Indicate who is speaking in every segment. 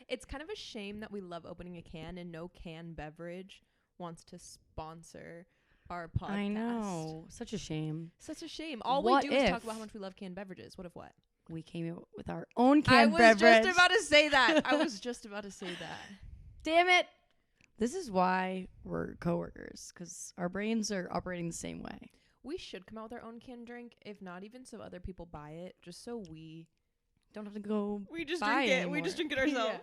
Speaker 1: It's kind of a shame that we love opening a can and no can beverage wants to sponsor our podcast.
Speaker 2: I know. Such a shame.
Speaker 1: Such a shame. All
Speaker 2: What
Speaker 1: we do is
Speaker 2: if
Speaker 1: talk about how much we love canned beverages. What if what?
Speaker 2: we came out with our own canned beverage?
Speaker 1: I was just about to say that. I was just about to say that.
Speaker 2: Damn it. This is why we're coworkers, because our brains are operating the same way.
Speaker 1: We should come out with our own canned drink, if not even so other people buy it, just so we
Speaker 2: don't have to go
Speaker 1: we just
Speaker 2: buy
Speaker 1: drink it.
Speaker 2: anymore.
Speaker 1: We just drink it ourselves.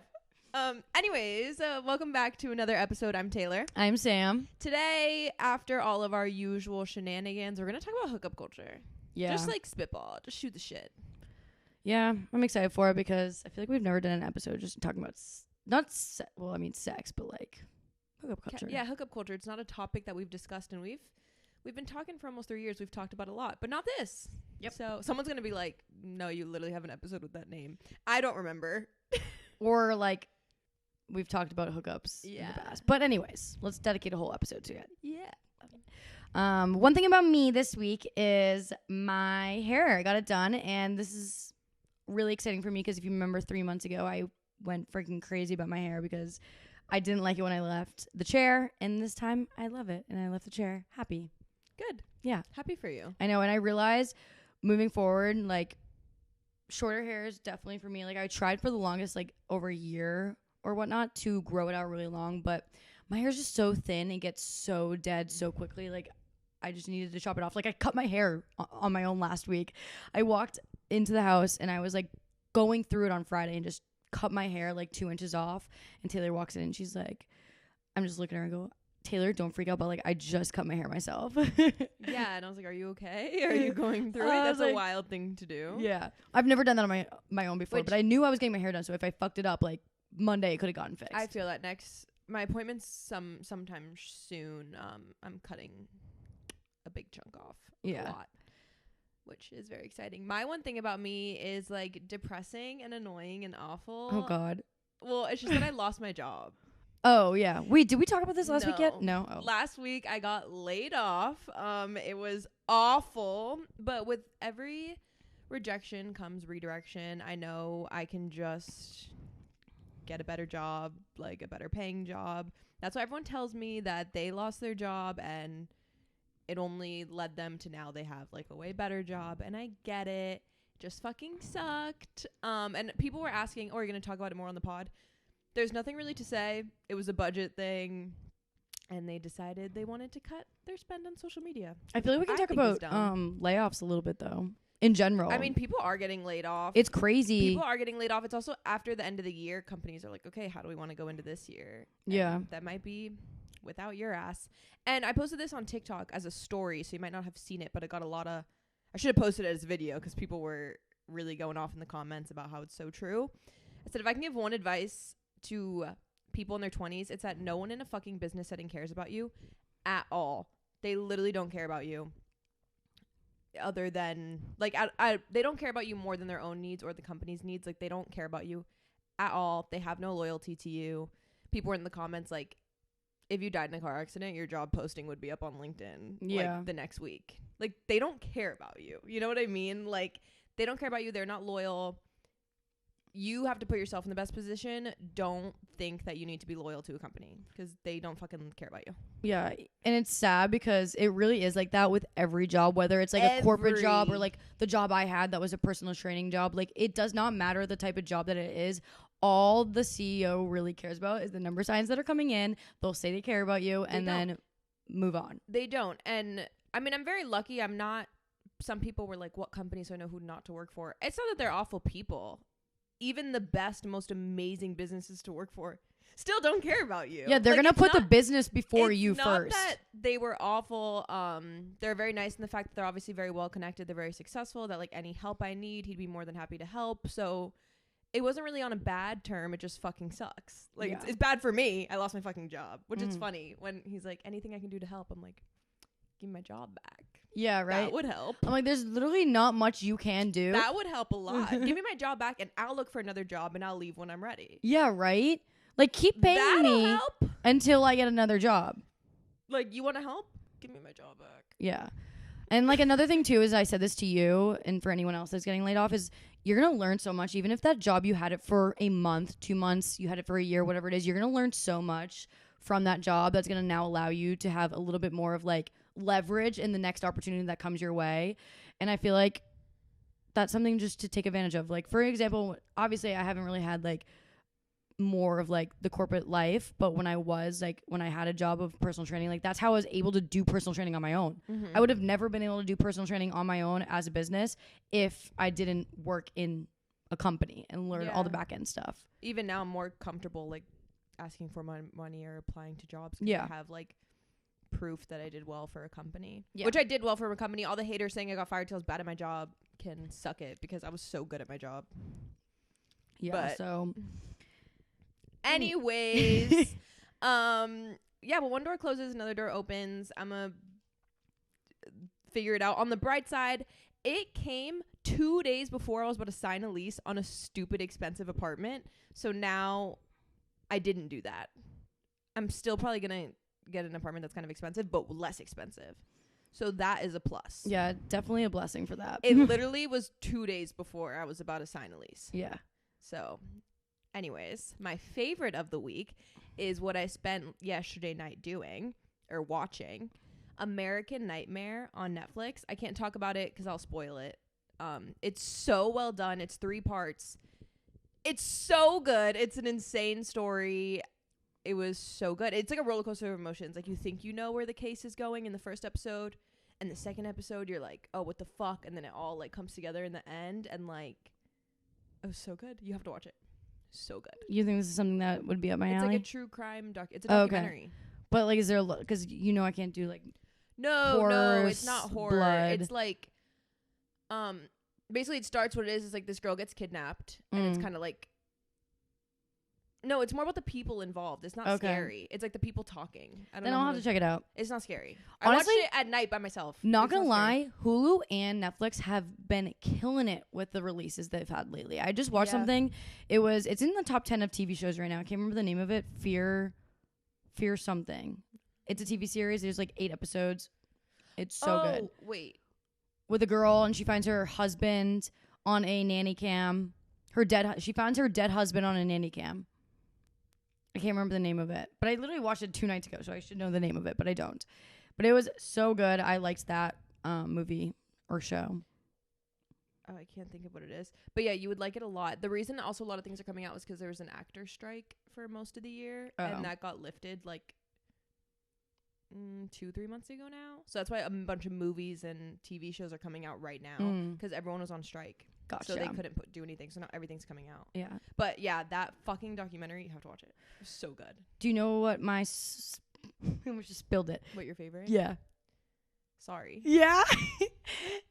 Speaker 1: Anyways, welcome back to another episode. I'm Taylor.
Speaker 2: I'm Sam.
Speaker 1: Today, after all of our usual shenanigans, we're going to talk about hookup culture.
Speaker 2: Yeah.
Speaker 1: Just like spitball. Just shoot the shit.
Speaker 2: Yeah, I'm excited for it because I feel like we've never done an episode just talking about, sex, but like hookup culture.
Speaker 1: Yeah, hookup culture. It's not a topic that we've discussed, and we've been talking for almost 3 years. We've talked about a lot, but not this.
Speaker 2: Yep.
Speaker 1: So someone's going to be like, no, you literally have an episode with that name. I don't remember.
Speaker 2: Or like we've talked about hookups in the past. But anyways, let's dedicate a whole episode to it.
Speaker 1: Yeah.
Speaker 2: One thing about me this week is my hair. I got it done, and this is really exciting for me because if you remember 3 months ago, I went freaking crazy about my hair because I didn't like it when I left the chair, and this time I love it, and I left the chair happy.
Speaker 1: Good.
Speaker 2: Yeah.
Speaker 1: Happy for you.
Speaker 2: I know, and I realized moving forward, like, shorter hair is definitely for me. Like, I tried for the longest, like, over a year or whatnot to grow it out really long, but my hair's just so thin. It gets so dead so quickly. Like, I just needed to chop it off. Like, I cut my hair on my own last week. I walked into the house, and I was, like, going through it on Friday and just cut my hair, like, 2 inches off. And Taylor walks in, and she's like, I'm just looking at her and go, Taylor, don't freak out, but, like, I just cut my hair myself.
Speaker 1: Yeah, and I was like, are you okay? Are you going through it? That's a wild thing to do.
Speaker 2: Yeah. I've never done that on my own before, but I knew I was getting my hair done, so if I fucked it up, like, Monday, it could have gotten fixed.
Speaker 1: I feel that my appointment's sometime soon. I'm cutting a big chunk off. A lot, which is very exciting. My one thing about me is, like, depressing and annoying and awful.
Speaker 2: Oh, God.
Speaker 1: Well, it's just that I lost my job.
Speaker 2: Oh, yeah. Wait, did we talk about this last week yet? No. Oh.
Speaker 1: Last week I got laid off. It was awful, but with every rejection comes redirection. I know I can just get a better job, like a better paying job. That's why everyone tells me that they lost their job and it only led them to now they have, like, a way better job. And I get it. Just fucking sucked. And people were asking, oh, are you going to talk about it more on the pod? There's nothing really to say. It was a budget thing, and they decided they wanted to cut their spend on social media.
Speaker 2: I feel like we can talk about layoffs a little bit, though, in general.
Speaker 1: I mean, people are getting laid off.
Speaker 2: It's crazy.
Speaker 1: People are getting laid off. It's also after the end of the year, companies are like, okay, how do we want to go into this year?
Speaker 2: Yeah.
Speaker 1: And that might be without your ass. And I posted this on TikTok as a story, so you might not have seen it, but it got a lot of... I should have posted it as a video because people were really going off in the comments about how it's so true. I said, if I can give one advice to people in their 20s, it's that no one in a fucking business setting cares about you at all. They literally don't care about you other than, like, they don't care about you more than their own needs or the company's needs. Like, they don't care about you at all. They have no loyalty to you. People were in the comments like, if you died in a car accident, your job posting would be up on LinkedIn like the next week. Like, they don't care about you. You know what I mean? Like, they don't care about you. They're not loyal. You have to put yourself in the best position. Don't think that you need to be loyal to a company because they don't fucking care about you. Yeah.
Speaker 2: And it's sad because it really is like that with every job, whether it's like a corporate job or like the job I had that was a personal training job. Like, it does not matter the type of job that it is. All the CEO really cares about is the number signs that are coming in. They'll say they care about you and then move on.
Speaker 1: They don't. And I mean, I'm very lucky. I'm not, some people were like, what companies do I know who not to work for? It's not that they're awful people. Even the best, most amazing businesses to work for still don't care about you.
Speaker 2: Yeah, they're
Speaker 1: like,
Speaker 2: going to put the business before you
Speaker 1: first.
Speaker 2: It's
Speaker 1: not that they were awful. They're very nice in the fact that they're obviously very well connected. They're very successful. That, like, any help I need, he'd be more than happy to help. So it wasn't really on a bad term. It just fucking sucks. Like, it's bad for me. I lost my fucking job, which is funny. When he's like, anything I can do to help, I'm like, give me my job back.
Speaker 2: Yeah, right.
Speaker 1: That would help.
Speaker 2: I'm like, there's literally not much you can do.
Speaker 1: That would help a lot. Give me my job back and I'll look for another job and I'll leave when I'm ready.
Speaker 2: Yeah, right? Like, keep paying me
Speaker 1: help.
Speaker 2: Until I get another job.
Speaker 1: Like, you want to help? Give me my job back.
Speaker 2: Yeah. And like another thing too is I said this to you and for anyone else that's getting laid off is you're going to learn so much. Even if that job you had it for a month, 2 months, you had it for a year, whatever it is, you're going to learn so much from that job that's going to now allow you to have a little bit more of like leverage in the next opportunity that comes your way. And I feel like that's something just to take advantage of. Like, for example, obviously I haven't really had like more of like the corporate life, but when I had a job of personal training, like that's how I was able to do personal training on my own. I would have never been able to do personal training on my own as a business if I didn't work in a company and learn all the back end stuff.
Speaker 1: Even now I'm more comfortable like asking for money or applying to jobs. I have like proof that I did well for a company, which I did well for a company. All the haters saying I got fired till I was bad at my job can suck it because I was so good at my job. Anyways, but one door closes, another door opens. I'm gonna figure it out. On the bright side, it came 2 days before I was about to sign a lease on a stupid expensive apartment. So now I didn't do that. I'm still probably gonna get an apartment that's kind of expensive, but less expensive. So that is a plus.
Speaker 2: Yeah, definitely a blessing for that.
Speaker 1: It literally was 2 days before I was about to sign a lease.
Speaker 2: Yeah.
Speaker 1: So anyways, my favorite of the week is what I spent yesterday night doing or watching. American Nightmare on Netflix. I can't talk about it because I'll spoil it. It's so well done. It's 3 parts. It's so good. It's an insane story. It was so good. It's like a roller coaster of emotions. Like you think you know where the case is going in the first episode, and the second episode you're like, oh, what the fuck? And then it all like comes together in the end, and like it was so good. You have to watch it. So good.
Speaker 2: You think this is something that would be up my alley?
Speaker 1: It's like a true crime it's a documentary.
Speaker 2: Okay. But like, is there because I can't do like
Speaker 1: no, it's not horror.
Speaker 2: Blood.
Speaker 1: It's like basically it starts what it is like this girl gets kidnapped and it's kind of like no, it's more about the people involved. It's not scary. It's like the people talking.
Speaker 2: Then I'll have to check it out.
Speaker 1: It's not scary.
Speaker 2: Honestly,
Speaker 1: I watched it at night by myself.
Speaker 2: Not gonna lie, Hulu and Netflix have been killing it with the releases they've had lately. I just watched something. It's in the top 10 of TV shows right now. I can't remember the name of it. Fear something. It's a TV series. There's like 8 episodes. It's so good.
Speaker 1: Wait.
Speaker 2: With a girl and she finds her husband on a nanny cam. She finds her dead husband on a nanny cam. I can't remember the name of it, but I literally watched it 2 nights ago, so I should know the name of it, but I don't. But it was so good. I liked that movie or show.
Speaker 1: Oh, I can't think of what it is. But yeah, you would like it a lot. The reason also a lot of things are coming out was because there was an actor strike for most of the year, and that got lifted like 2-3 months ago now. So that's why a bunch of movies and TV shows are coming out right now because everyone was on strike.
Speaker 2: Gotcha.
Speaker 1: So they couldn't do anything. So now everything's coming out.
Speaker 2: Yeah.
Speaker 1: But yeah, that fucking documentary, you have to watch it. It's so good.
Speaker 2: Do you know what my I almost just spilled it.
Speaker 1: What your favorite?
Speaker 2: Yeah.
Speaker 1: Sorry.
Speaker 2: Yeah.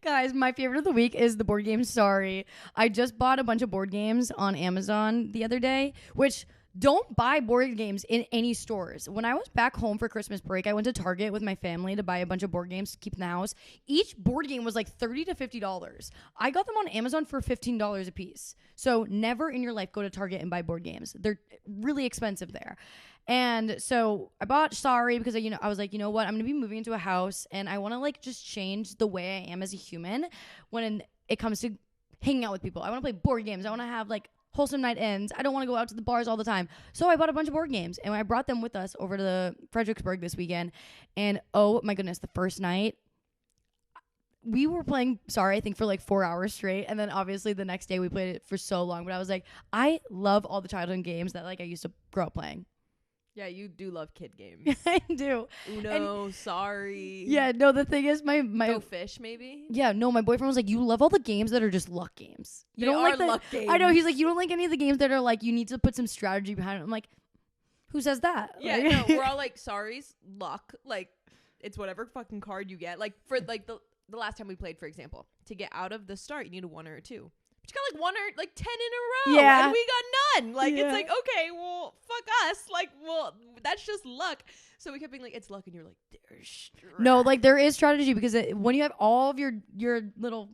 Speaker 2: Guys, my favorite of the week is the board game Sorry. I just bought a bunch of board games on Amazon the other day, which don't buy board games in any stores. When I was back home for Christmas break, I went to Target with my family to buy a bunch of board games to keep in the house. Each board game was like $30 to $50. I got them on Amazon for $15 a piece. So never in your life go to Target and buy board games. They're really expensive there. And so I bought Sorry because I was like, you know what? I'm going to be moving into a house and I want to like just change the way I am as a human when it comes to hanging out with people. I want to play board games. I want to have like wholesome night ends. I don't want to go out to the bars all the time. So I bought a bunch of board games and I brought them with us over to the Fredericksburg this weekend. And oh my goodness, the first night we were playing Sorry, I think for like 4 hours straight. And then obviously the next day we played it for so long. But I was like, I love all the childhood games that like I used to grow up playing.
Speaker 1: Yeah, you do love kid games.
Speaker 2: I do.
Speaker 1: Uno, Sorry.
Speaker 2: Yeah, no, the thing is my
Speaker 1: Go Fish, maybe?
Speaker 2: Yeah, no, my boyfriend was like, you love all the games that are just luck games. You don't like
Speaker 1: luck games.
Speaker 2: I know, he's like, you don't like any of the games that are like, you need to put some strategy behind it. I'm like, who says that?
Speaker 1: Yeah,
Speaker 2: like,
Speaker 1: no, we're all like, Sorry's luck. Like, it's whatever fucking card you get. Like, for like the last time we played, for example, to get out of the start, you need a 1 or a 2. But you got like 1 or like 10 in a row. Yeah. And we got none. Like, it's like, okay, well, fuck us. Like, well, that's just luck. So we kept being like, it's luck. And you're like, there's strategy.
Speaker 2: No, like there is strategy because when you have all of your little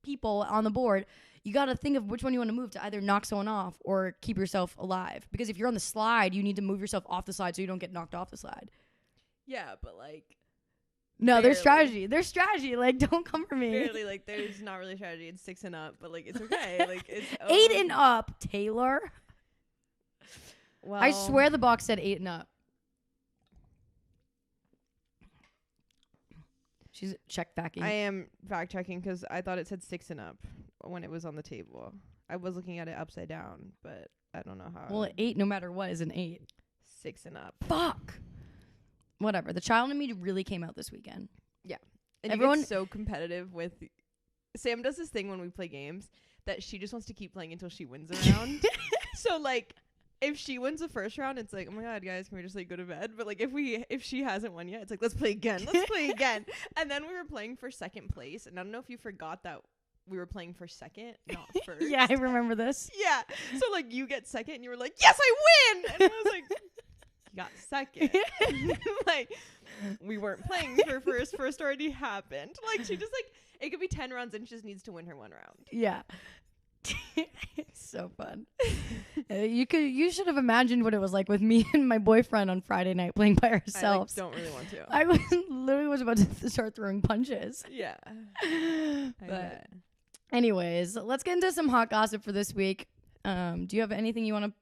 Speaker 2: people on the board, you got to think of which one you want to move to either knock someone off or keep yourself alive. Because if you're on the slide, you need to move yourself off the slide so you don't get knocked off the slide.
Speaker 1: Yeah, but like,
Speaker 2: No, there's
Speaker 1: Barely.
Speaker 2: strategy. There's strategy. Like, don't come for me.
Speaker 1: Barely, like, there's not really strategy. It's 6 and up, but, like, it's okay. Like, it's
Speaker 2: 8 and up, Taylor.
Speaker 1: Well,
Speaker 2: I swear the box said 8 and up. She's check backing.
Speaker 1: I am fact checking because I thought it said 6 and up when it was on the table. I was looking at it upside down, but I don't know how.
Speaker 2: Well, 8 no matter what is an 8.
Speaker 1: 6 and up.
Speaker 2: Fuck. Whatever. The child in me really came out this weekend.
Speaker 1: And
Speaker 2: Everyone-
Speaker 1: you get so competitive with. Sam does this thing when we play games that she just wants to keep playing until she wins a round. So like, if she wins the first round, it's like, oh my god, guys, can we just like go to bed? But like, if she hasn't won yet, it's like, let's play again. Let's play again. And then we were playing for second place, and I don't know if you forgot that we were playing for second, not first.
Speaker 2: Yeah, I remember this.
Speaker 1: Yeah. So like, you get second, and you were like, yes, I win. And I was like, you got second. Like, we weren't playing for first. First already happened. Like, she just like, it could be 10 rounds, and she just needs to win her 1 round.
Speaker 2: Yeah. It's so fun. You should have imagined what it was like with me and my boyfriend on Friday night playing by ourselves.
Speaker 1: I like, don't really want to.
Speaker 2: I was literally was about to start throwing punches.
Speaker 1: Yeah.
Speaker 2: But anyways, let's get into some hot gossip for this week. Do you have anything you want to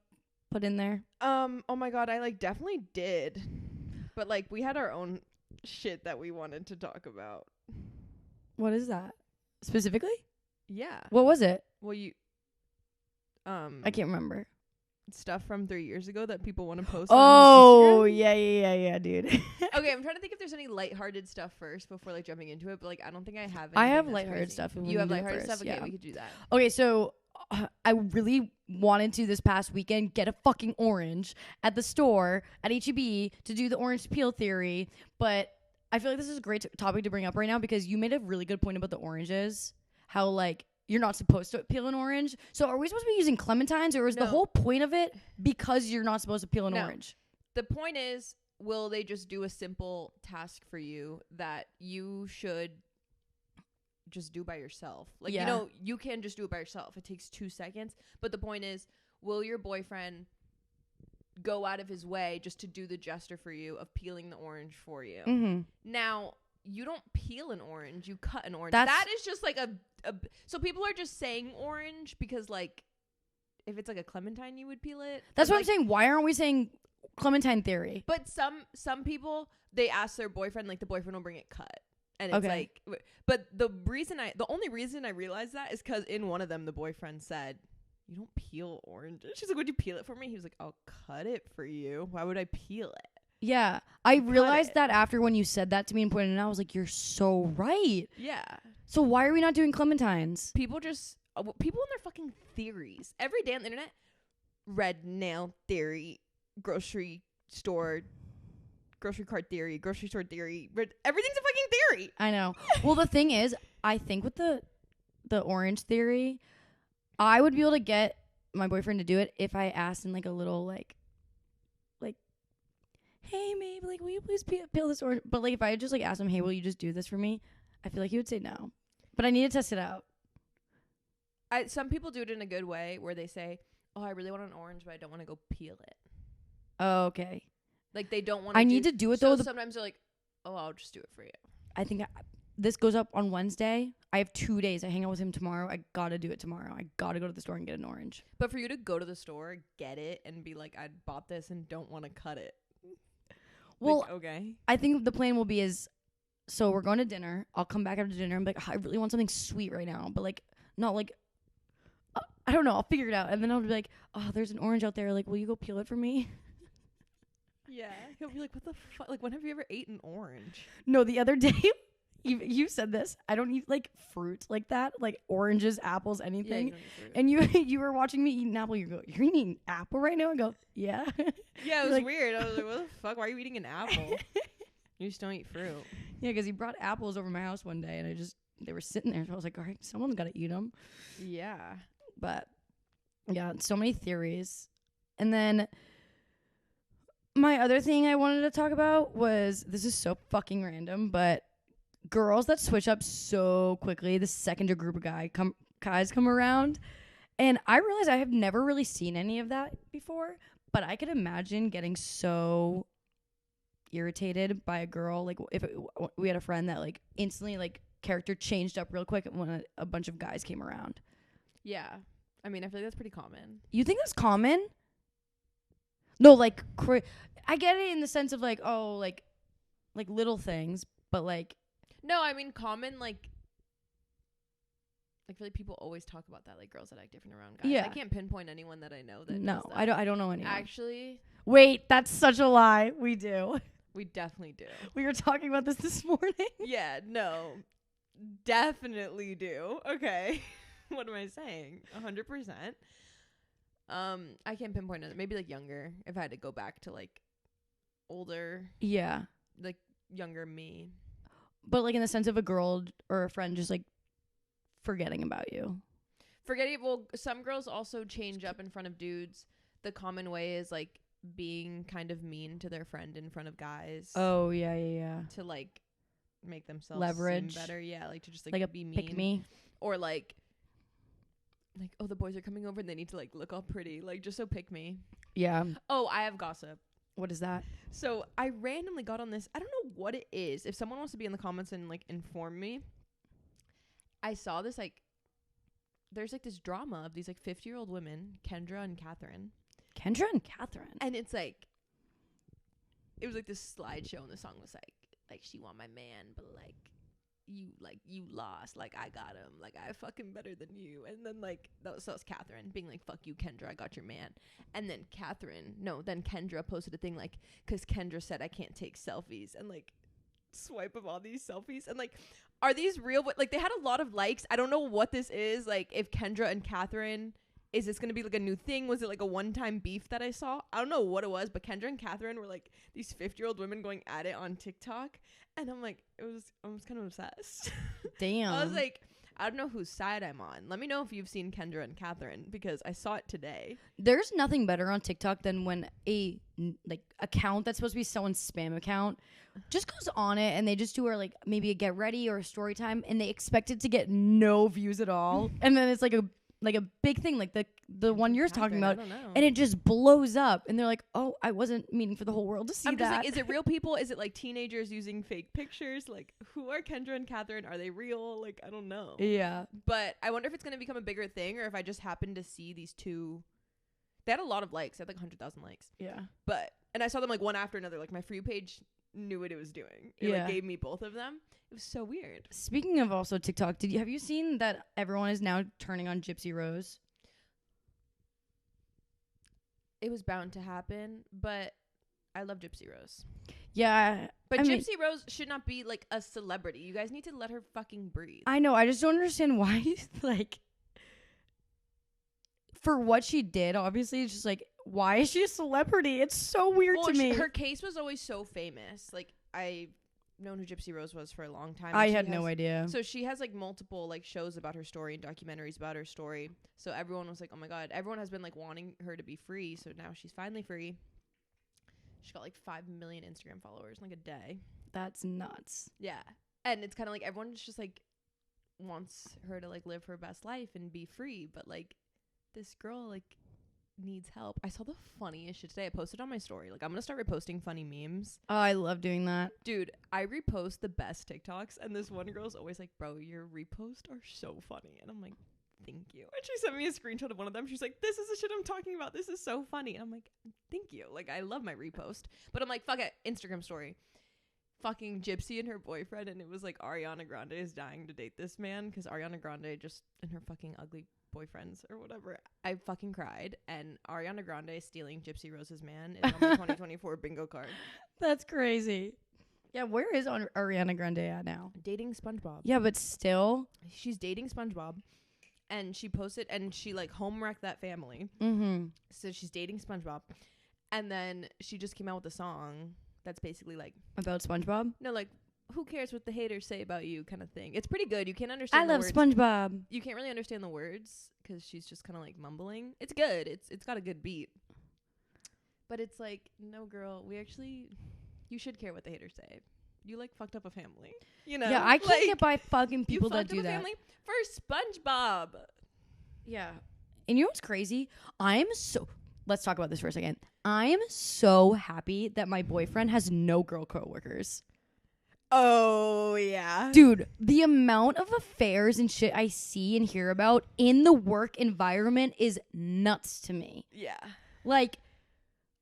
Speaker 2: put in there?
Speaker 1: Oh my god, I like definitely did. But like, we had our own shit that we wanted to talk about.
Speaker 2: What is that specifically?
Speaker 1: Yeah.
Speaker 2: What was it?
Speaker 1: Well,
Speaker 2: I can't remember.
Speaker 1: Stuff from 3 years ago that people want to post.
Speaker 2: Oh,
Speaker 1: on Instagram.
Speaker 2: yeah, dude.
Speaker 1: Okay, I'm trying to think if there's any lighthearted stuff first before like jumping into it, but like I don't think I have.
Speaker 2: I
Speaker 1: anything
Speaker 2: have
Speaker 1: that's
Speaker 2: lighthearted
Speaker 1: crazy.
Speaker 2: stuff. and we
Speaker 1: You
Speaker 2: can
Speaker 1: have
Speaker 2: do it
Speaker 1: lighthearted
Speaker 2: first,
Speaker 1: stuff. Okay,
Speaker 2: yeah.
Speaker 1: we could do that.
Speaker 2: Okay, so I really wanted to this past weekend get a fucking orange at the store at HEB to do the orange peel theory, but I feel like this is a great topic to bring up right now because you made a really good point about the oranges, how like you're not supposed to peel an orange. So are we supposed to be using clementines, or is the
Speaker 1: No.
Speaker 2: whole point of it because you're not supposed to peel an
Speaker 1: No.
Speaker 2: orange?
Speaker 1: The point is, will they just do a simple task for you that you should just do by yourself? Like,
Speaker 2: Yeah.
Speaker 1: you know, you can just do it by yourself. It takes 2 seconds. But the point is, will your boyfriend go out of his way just to do the gesture for you of peeling the orange for you?
Speaker 2: Mm-hmm.
Speaker 1: Now, you don't peel an orange, you cut an orange.
Speaker 2: That's-
Speaker 1: That is just like a so people are just saying orange because like if it's like a clementine you would peel it.
Speaker 2: That's
Speaker 1: And,
Speaker 2: what
Speaker 1: like,
Speaker 2: I'm saying. Why aren't we saying clementine theory?
Speaker 1: but some people, they ask their boyfriend, like the boyfriend will bring it cut. And it's
Speaker 2: Okay.
Speaker 1: like, but the only reason I realized that is because in one of them, the boyfriend said, you don't peel oranges. She's like, would you peel it for me? He was like, I'll cut it for you. Why would I peel it?
Speaker 2: Yeah. I realized
Speaker 1: it.
Speaker 2: that after when you said that to me and pointed it out, I was like, you're so right.
Speaker 1: Yeah.
Speaker 2: So why are we not doing clementines?
Speaker 1: People just, people and their fucking theories. Every day on the internet, red nail theory, grocery cart theory, grocery store theory. Everything's a fucking theory.
Speaker 2: I know. Well, the thing is, I think with the orange theory, I would be able to get my boyfriend to do it if I asked in like a little like, hey, maybe like, will you please peel this orange? But like, if I just like asked him, hey, will you just do this for me? I feel like he would say no. But I need to test it out.
Speaker 1: Some people do it in a good way where they say, oh, I really want an orange, but I don't want to go peel it.
Speaker 2: Oh, okay.
Speaker 1: Like they don't want
Speaker 2: I need to do it though.
Speaker 1: Sometimes they're like, oh, I'll just do it for you.
Speaker 2: I think this goes up on Wednesday. I have 2 days. I hang out with him tomorrow. I gotta do it tomorrow. I gotta go to the store and get an orange.
Speaker 1: But for you to go to the store, get it, and be like, I bought this and don't want to cut it.
Speaker 2: Well,
Speaker 1: like, okay.
Speaker 2: I think the plan will be so we're going to dinner. I'll come back after dinner and be like, I really want something sweet right now, but like not like I don't know. I'll figure it out, and then I'll be like, oh, there's an orange out there. Like, will you go peel it for me?
Speaker 1: Yeah. He'll be like, what the fuck? Like, when have you ever eaten orange?
Speaker 2: No, the other day, you said this. I don't eat like fruit like that, like oranges, apples, anything. And you were watching me eat an apple. You go, you're eating apple right now? I go, yeah.
Speaker 1: Yeah, it was
Speaker 2: like,
Speaker 1: weird. I was like, what the fuck? Why are you eating an apple? You just don't eat fruit.
Speaker 2: Yeah, because he brought apples over my house one day, and they were sitting there. So I was like, all right, someone's got to eat them.
Speaker 1: Yeah.
Speaker 2: But yeah, so many theories. And then my other thing I wanted to talk about was, this is so fucking random, but girls that switch up so quickly the second a group of guys come around. And I realized I have never really seen any of that before, but I could imagine getting so irritated by a girl. Like if we had a friend that like instantly like character changed up real quick when a bunch of guys came around.
Speaker 1: Yeah. I mean, I feel like that's pretty common.
Speaker 2: You think that's common? No, like I get it in the sense of like, oh, like little things, but like
Speaker 1: no, I mean common like I feel like people always talk about that, like girls that act different around guys.
Speaker 2: Yeah.
Speaker 1: I can't pinpoint anyone that I know that
Speaker 2: no,
Speaker 1: does that.
Speaker 2: I don't know anyone.
Speaker 1: Actually,
Speaker 2: wait, that's such a lie. We do.
Speaker 1: we definitely do.
Speaker 2: We were talking about this morning.
Speaker 1: Yeah, no. Definitely do. Okay. What am I saying? 100%. I can't pinpoint it. Maybe like younger. If I had to go back to like older.
Speaker 2: Yeah.
Speaker 1: Like younger me.
Speaker 2: But like in the sense of a girl or a friend just like forgetting about you.
Speaker 1: Well, some girls also change up in front of dudes. The common way is like being kind of mean to their friend in front of guys.
Speaker 2: Oh, yeah.
Speaker 1: To like make themselves
Speaker 2: leverage
Speaker 1: seem better. Yeah, like to just like be mean.
Speaker 2: Pick me.
Speaker 1: Or like, oh, the boys are coming over and they need to like look all pretty. Like just so pick me.
Speaker 2: Yeah.
Speaker 1: Oh, I have gossip.
Speaker 2: What is that?
Speaker 1: So I randomly got on this. I don't know what it is. If someone wants to be in the comments and like inform me. I saw this like, there's like this drama of these like 50-year-old women, Kendra and Catherine. And it's like, it was like this slideshow and the song was like she want my man, but like you lost, like I got him, like I fucking better than you. And then like that was Catherine being like, fuck you Kendra, I got your man. And then Kendra posted a thing like, cause Kendra said I can't take selfies, and like swipe of all these selfies, and like, are these real? Like they had a lot of likes. I don't know what this is. Like if Kendra and Catherine, is this gonna be like a new thing? Was it like a one-time beef that I saw? I don't know what it was, but Kendra and Catherine were like these 50-year-old women going at it on TikTok, and I'm like, I was kind of obsessed.
Speaker 2: Damn.
Speaker 1: I was like, I don't know whose side I'm on. Let me know if you've seen Kendra and Catherine, because I saw it today.
Speaker 2: There's nothing better on TikTok than when a like account that's supposed to be someone's spam account just goes on it and they just do like maybe a get ready or a story time, and they expect it to get no views at all, and then it's like a big thing, like the one you're talking about, and it just blows up, and they're like, oh, I wasn't meaning for the whole world to see
Speaker 1: I'm
Speaker 2: that.
Speaker 1: just like, is it real people? Is it like teenagers using fake pictures? Like, who are Kendra and Catherine? Are they real? Like, I don't know.
Speaker 2: Yeah.
Speaker 1: But I wonder if it's going to become a bigger thing, or if I just happened to see these two. They had a lot of likes. They had like 100,000 likes.
Speaker 2: Yeah.
Speaker 1: And I saw them like one after another. Like my For You page knew what it was doing. It like gave me both of them. It was so weird.
Speaker 2: Speaking of also TikTok, have you seen that everyone is now turning on Gypsy Rose?
Speaker 1: It was bound to happen, but I love Gypsy Rose.
Speaker 2: Yeah.
Speaker 1: But Gypsy Rose should not be like a celebrity. You guys need to let her fucking breathe.
Speaker 2: I know. I just don't understand why, like, for what she did, obviously, it's just like, why is she a celebrity? It's so weird to me.
Speaker 1: Her case was always so famous. Like, I've known who Gypsy Rose was for a long time.
Speaker 2: I had no idea.
Speaker 1: So she has like multiple like shows about her story and documentaries about her story. So everyone was like, oh my God. Everyone has been like wanting her to be free. So now she's finally free. She got like 5 million Instagram followers in like a day.
Speaker 2: That's nuts.
Speaker 1: Yeah. And it's kind of like everyone's just like wants her to like live her best life and be free. But like this girl like needs help. I saw the funniest shit today. I posted on my story. Like, I'm gonna start reposting funny memes.
Speaker 2: Oh, I love doing that.
Speaker 1: Dude, I repost the best TikToks, and this one girl's always like, bro, your reposts are so funny. And I'm like, thank you. And she sent me a screenshot of one of them. She's like, this is the shit I'm talking about. This is so funny. And I'm like, thank you. Like, I love my repost. But I'm like, fuck it. Instagram story. Fucking Gypsy and her boyfriend, and it was like Ariana Grande is dying to date this man because Ariana Grande just and her fucking ugly boyfriends or whatever. I fucking cried. And Ariana Grande stealing Gypsy Rose's man is on my 2024 bingo card.
Speaker 2: That's crazy. Yeah, where is Ariana Grande at now?
Speaker 1: Dating SpongeBob.
Speaker 2: Yeah, but still,
Speaker 1: she's dating SpongeBob, and she posted and she like home wrecked that family.
Speaker 2: Mm-hmm.
Speaker 1: So she's dating SpongeBob, and then she just came out with a song that's basically like
Speaker 2: about SpongeBob.
Speaker 1: No, like, who cares what the haters say about you kind of thing. It's pretty good. You can't understand
Speaker 2: I love SpongeBob.
Speaker 1: You can't really understand the words because she's just kind of like mumbling. It's good. It's got a good beat. But it's like, no, girl, you should care what the haters say. You like fucked up a family. You know?
Speaker 2: Yeah, I can't
Speaker 1: like,
Speaker 2: get by fucking people that do
Speaker 1: you fucked
Speaker 2: that.
Speaker 1: up a family for SpongeBob.
Speaker 2: Yeah. And you know what's crazy? let's talk about this for a second. I am so happy that my boyfriend has no girl coworkers.
Speaker 1: Oh, yeah.
Speaker 2: Dude, the amount of affairs and shit I see and hear about in the work environment is nuts to me.
Speaker 1: Yeah.
Speaker 2: Like,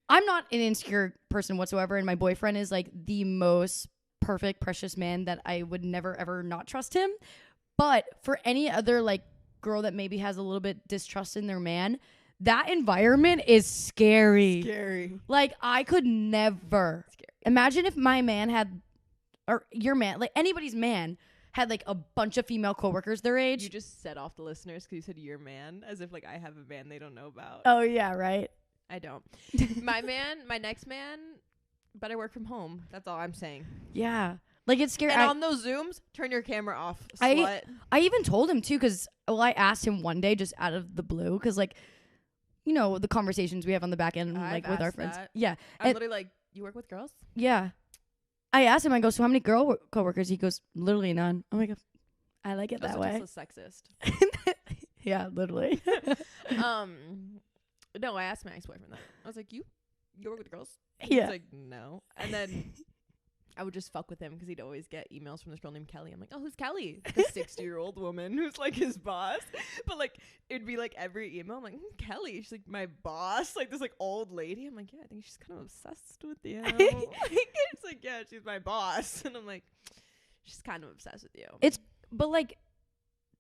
Speaker 2: I'm not an insecure person whatsoever, and my boyfriend is like the most perfect, precious man that I would never, ever not trust him. But for any other, like, girl that maybe has a little bit distrust in their man, that environment is scary.
Speaker 1: Scary.
Speaker 2: Like, I could never. Imagine if my man had, or your man, like anybody's man, had like a bunch of female coworkers their age.
Speaker 1: You just set off the listeners because you said your man, as if like I have a man they don't know about.
Speaker 2: Oh, yeah, right?
Speaker 1: I don't. My next man, better work from home. That's all I'm saying.
Speaker 2: Yeah. Like, it's scary.
Speaker 1: And on those Zooms, turn your camera off, slut.
Speaker 2: I even told him, too, because, I asked him one day just out of the blue, because, like, you know, the conversations we have on the back end, like, with our friends.
Speaker 1: That.
Speaker 2: Yeah.
Speaker 1: I'm literally like, you work with girls?
Speaker 2: Yeah. I asked him, I go, so how many girl coworkers? He goes, literally none. Oh, my God. I like it that way.
Speaker 1: That's sexist.
Speaker 2: Yeah, literally.
Speaker 1: No, I asked my ex-boyfriend that. I was like, you work with girls?
Speaker 2: Yeah.
Speaker 1: He's like, no. And then I would just fuck with him because he'd always get emails from this girl named Kelly. I'm like, oh, who's Kelly? Like a 60-year-old woman who's like his boss. But like, it'd be like every email. I'm like, Kelly. She's like my boss. Like this like old lady. I'm like, yeah, I think she's kind of obsessed with you. It's like, yeah, she's my boss. And I'm like, she's kind of obsessed with you.
Speaker 2: But like,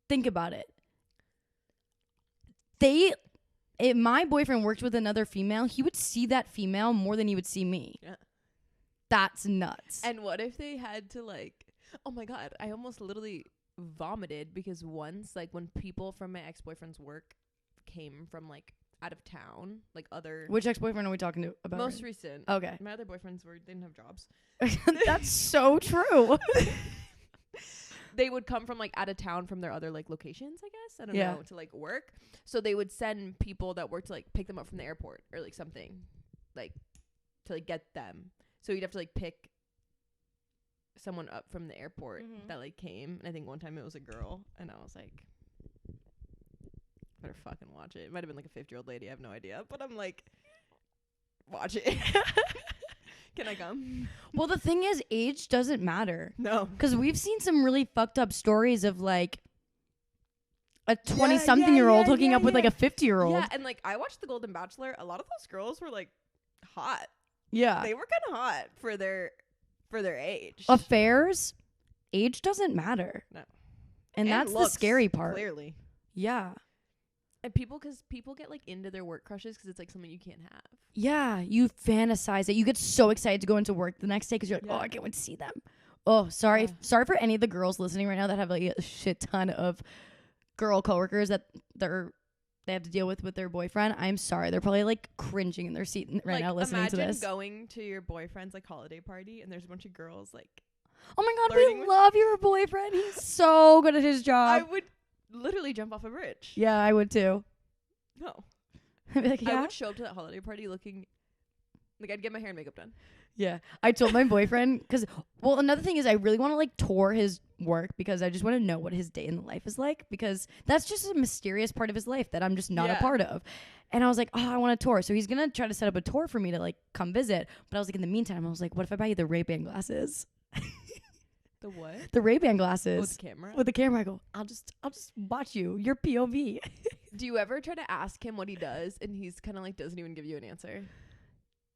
Speaker 2: think about it. If my boyfriend worked with another female, he would see that female more than he would see me.
Speaker 1: Yeah.
Speaker 2: That's nuts.
Speaker 1: And what if they had to like, oh my God, I almost literally vomited because once, like when people from my ex-boyfriend's work came from like out of town, like other.
Speaker 2: Which ex-boyfriend are we talking about?
Speaker 1: Most recent.
Speaker 2: Okay.
Speaker 1: My other boyfriends they didn't have jobs.
Speaker 2: That's so true.
Speaker 1: They would come from like out of town from their other like locations, I guess. I don't know, to like work. So they would send people that work to like pick them up from the airport or like something, like to like get them. So you'd have to like pick someone up from the airport that like came. And I think one time it was a girl, and I was like, better fucking watch it. It might have been like a 50-year-old lady. I have no idea, but I'm like, watch it. Can I come?
Speaker 2: Well, the thing is, age doesn't matter.
Speaker 1: No.
Speaker 2: Because we've seen some really fucked up stories of like a 20-something-year-old hooking up with like a 50-year-old.
Speaker 1: Yeah, and like I watched The Golden Bachelor. A lot of those girls were like hot.
Speaker 2: Yeah.
Speaker 1: They were kind of hot for their age.
Speaker 2: Affairs, age doesn't matter.
Speaker 1: No.
Speaker 2: And that's the scary part.
Speaker 1: Clearly.
Speaker 2: Yeah.
Speaker 1: And people get like into their work crushes because it's like something you can't have.
Speaker 2: Yeah, you fantasize it. You get so excited to go into work the next day because you're like, oh, I can't wait to see them. Oh, sorry. Sorry for any of the girls listening right now that have like a shit ton of girl coworkers that they have to deal with their boyfriend. I'm sorry. They're probably like cringing in their seat right now listening to this.
Speaker 1: Imagine going to your boyfriend's like holiday party and there's a bunch of girls like,
Speaker 2: oh my God, we love your boyfriend. He's so good at his job.
Speaker 1: I would literally jump off a bridge.
Speaker 2: Yeah, I would too.
Speaker 1: No.
Speaker 2: I'd be like,
Speaker 1: I would show up to that holiday party looking like I'd get my hair and makeup done.
Speaker 2: Yeah. I told my boyfriend because, well, another thing is I really want to like tour his work because I just want to know what his day in the life is like because that's just a mysterious part of his life that I'm just not a part of. And I was like, oh, I want a tour. So he's going to try to set up a tour for me to like come visit. But I was like, in the meantime, I was like, what if I buy you the Ray-Ban glasses?
Speaker 1: The what?
Speaker 2: The Ray-Ban glasses.
Speaker 1: With the camera?
Speaker 2: With the camera. I go, I'll just watch you. Your POV.
Speaker 1: Do you ever try to ask him what he does and he's kind of like doesn't even give you an answer?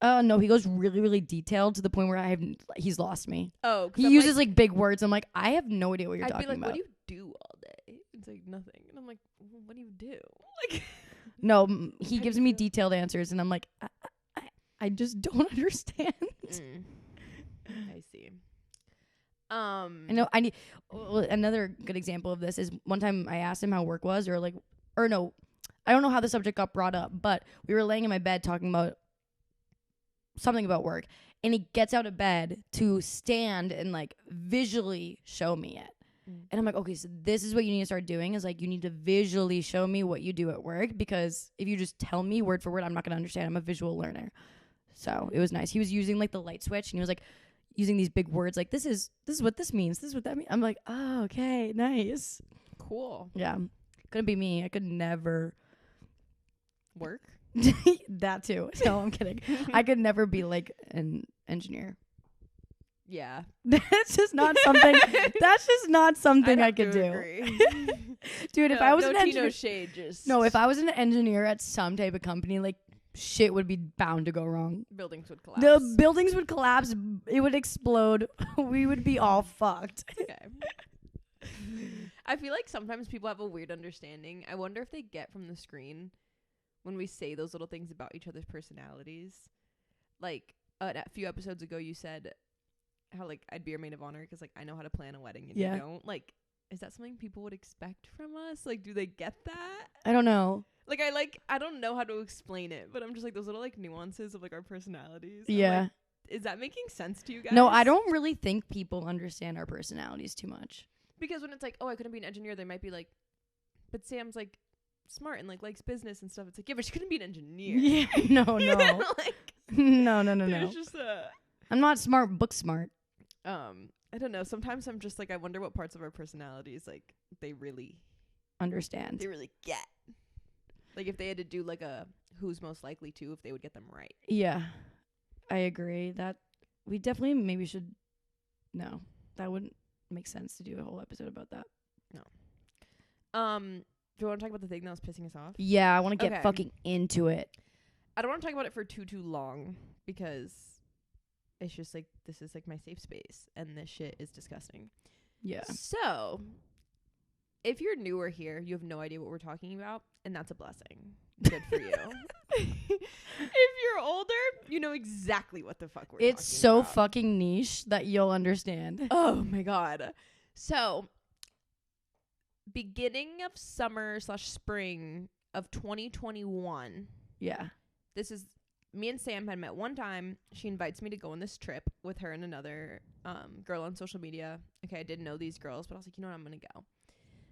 Speaker 2: No, he goes really, really detailed to the point where he's lost me.
Speaker 1: Oh,
Speaker 2: he uses like big words. I'm like, I have no idea what you're talking
Speaker 1: I'd be like,
Speaker 2: about.
Speaker 1: what do you do all day? It's like nothing. And I'm like, well, what do you do? Like,
Speaker 2: no, he gives me detailed answers, and I'm like, I just don't understand.
Speaker 1: I see.
Speaker 2: I know I need another good example of this is one time I asked him how work was, or no, I don't know how the subject got brought up, but we were laying in my bed talking about something about work, and he gets out of bed to stand and like visually show me it. And I'm like, okay, so this is what you need to start doing is like you need to visually show me what you do at work, because if you just tell me word for word, I'm not gonna understand. I'm a visual learner. So it was nice. He was using like the light switch, and he was like using these big words like this is what this means, this is what that means. I'm like, oh, okay, nice,
Speaker 1: cool.
Speaker 2: Yeah, couldn't be me. I could never
Speaker 1: work.
Speaker 2: That too. No, I'm kidding. I could never be like an engineer.
Speaker 1: Yeah.
Speaker 2: That's just not something. That's just not something I could do.
Speaker 1: Agree.
Speaker 2: Dude, if I was an engineer,
Speaker 1: shade, just
Speaker 2: no, if I was an engineer at some type of company, like shit would be bound to go wrong.
Speaker 1: buildings would collapse.
Speaker 2: The buildings would collapse. It would explode. We would be all fucked.
Speaker 1: Okay. I feel like sometimes people have a weird understanding. I wonder if they get from the screen when we say those little things about each other's personalities. Like a few episodes ago, you said how like I'd be your maid of honor because like I know how to plan a wedding and you don't. Like, is that something people would expect from us? Like, do they get that?
Speaker 2: I don't know.
Speaker 1: Like I don't know how to explain it, but I'm just like those little like nuances of like our personalities.
Speaker 2: Yeah.
Speaker 1: Like, is that making sense to you guys?
Speaker 2: No, I don't really think people understand our personalities too much.
Speaker 1: Because when it's like, oh, I couldn't be an engineer, they might be like, but Sam's like smart and like likes business and stuff. It's like, yeah, but she couldn't be an engineer.
Speaker 2: Yeah, no.
Speaker 1: Like,
Speaker 2: no.
Speaker 1: there's just
Speaker 2: I'm not smart, book smart.
Speaker 1: I don't know. Sometimes I'm just like, I wonder what parts of our personalities like they really
Speaker 2: understand.
Speaker 1: They really get. Like if they had to do like a who's most likely to, if they would get them right.
Speaker 2: Yeah, I agree. That we definitely maybe should. No, that wouldn't make sense to do a whole episode about that.
Speaker 1: No. Do you want to talk about the thing that was pissing us off?
Speaker 2: Yeah, I want to get fucking into it.
Speaker 1: I don't want to talk about it for too long because it's just like this is like my safe space and this shit is disgusting. Yeah. So, if you're newer here, you have no idea what we're talking about, and that's a blessing. Good for you. If you're older, you know exactly what the fuck we're talking about. It's so
Speaker 2: fucking niche that you'll understand.
Speaker 1: Oh my god. So, beginning of summer/spring of 2021.
Speaker 2: Yeah.
Speaker 1: This is me and Sam had met one time. She invites me to go on this trip with her and another girl on social media. Okay, I didn't know these girls, but I was like, you know what, I'm gonna go.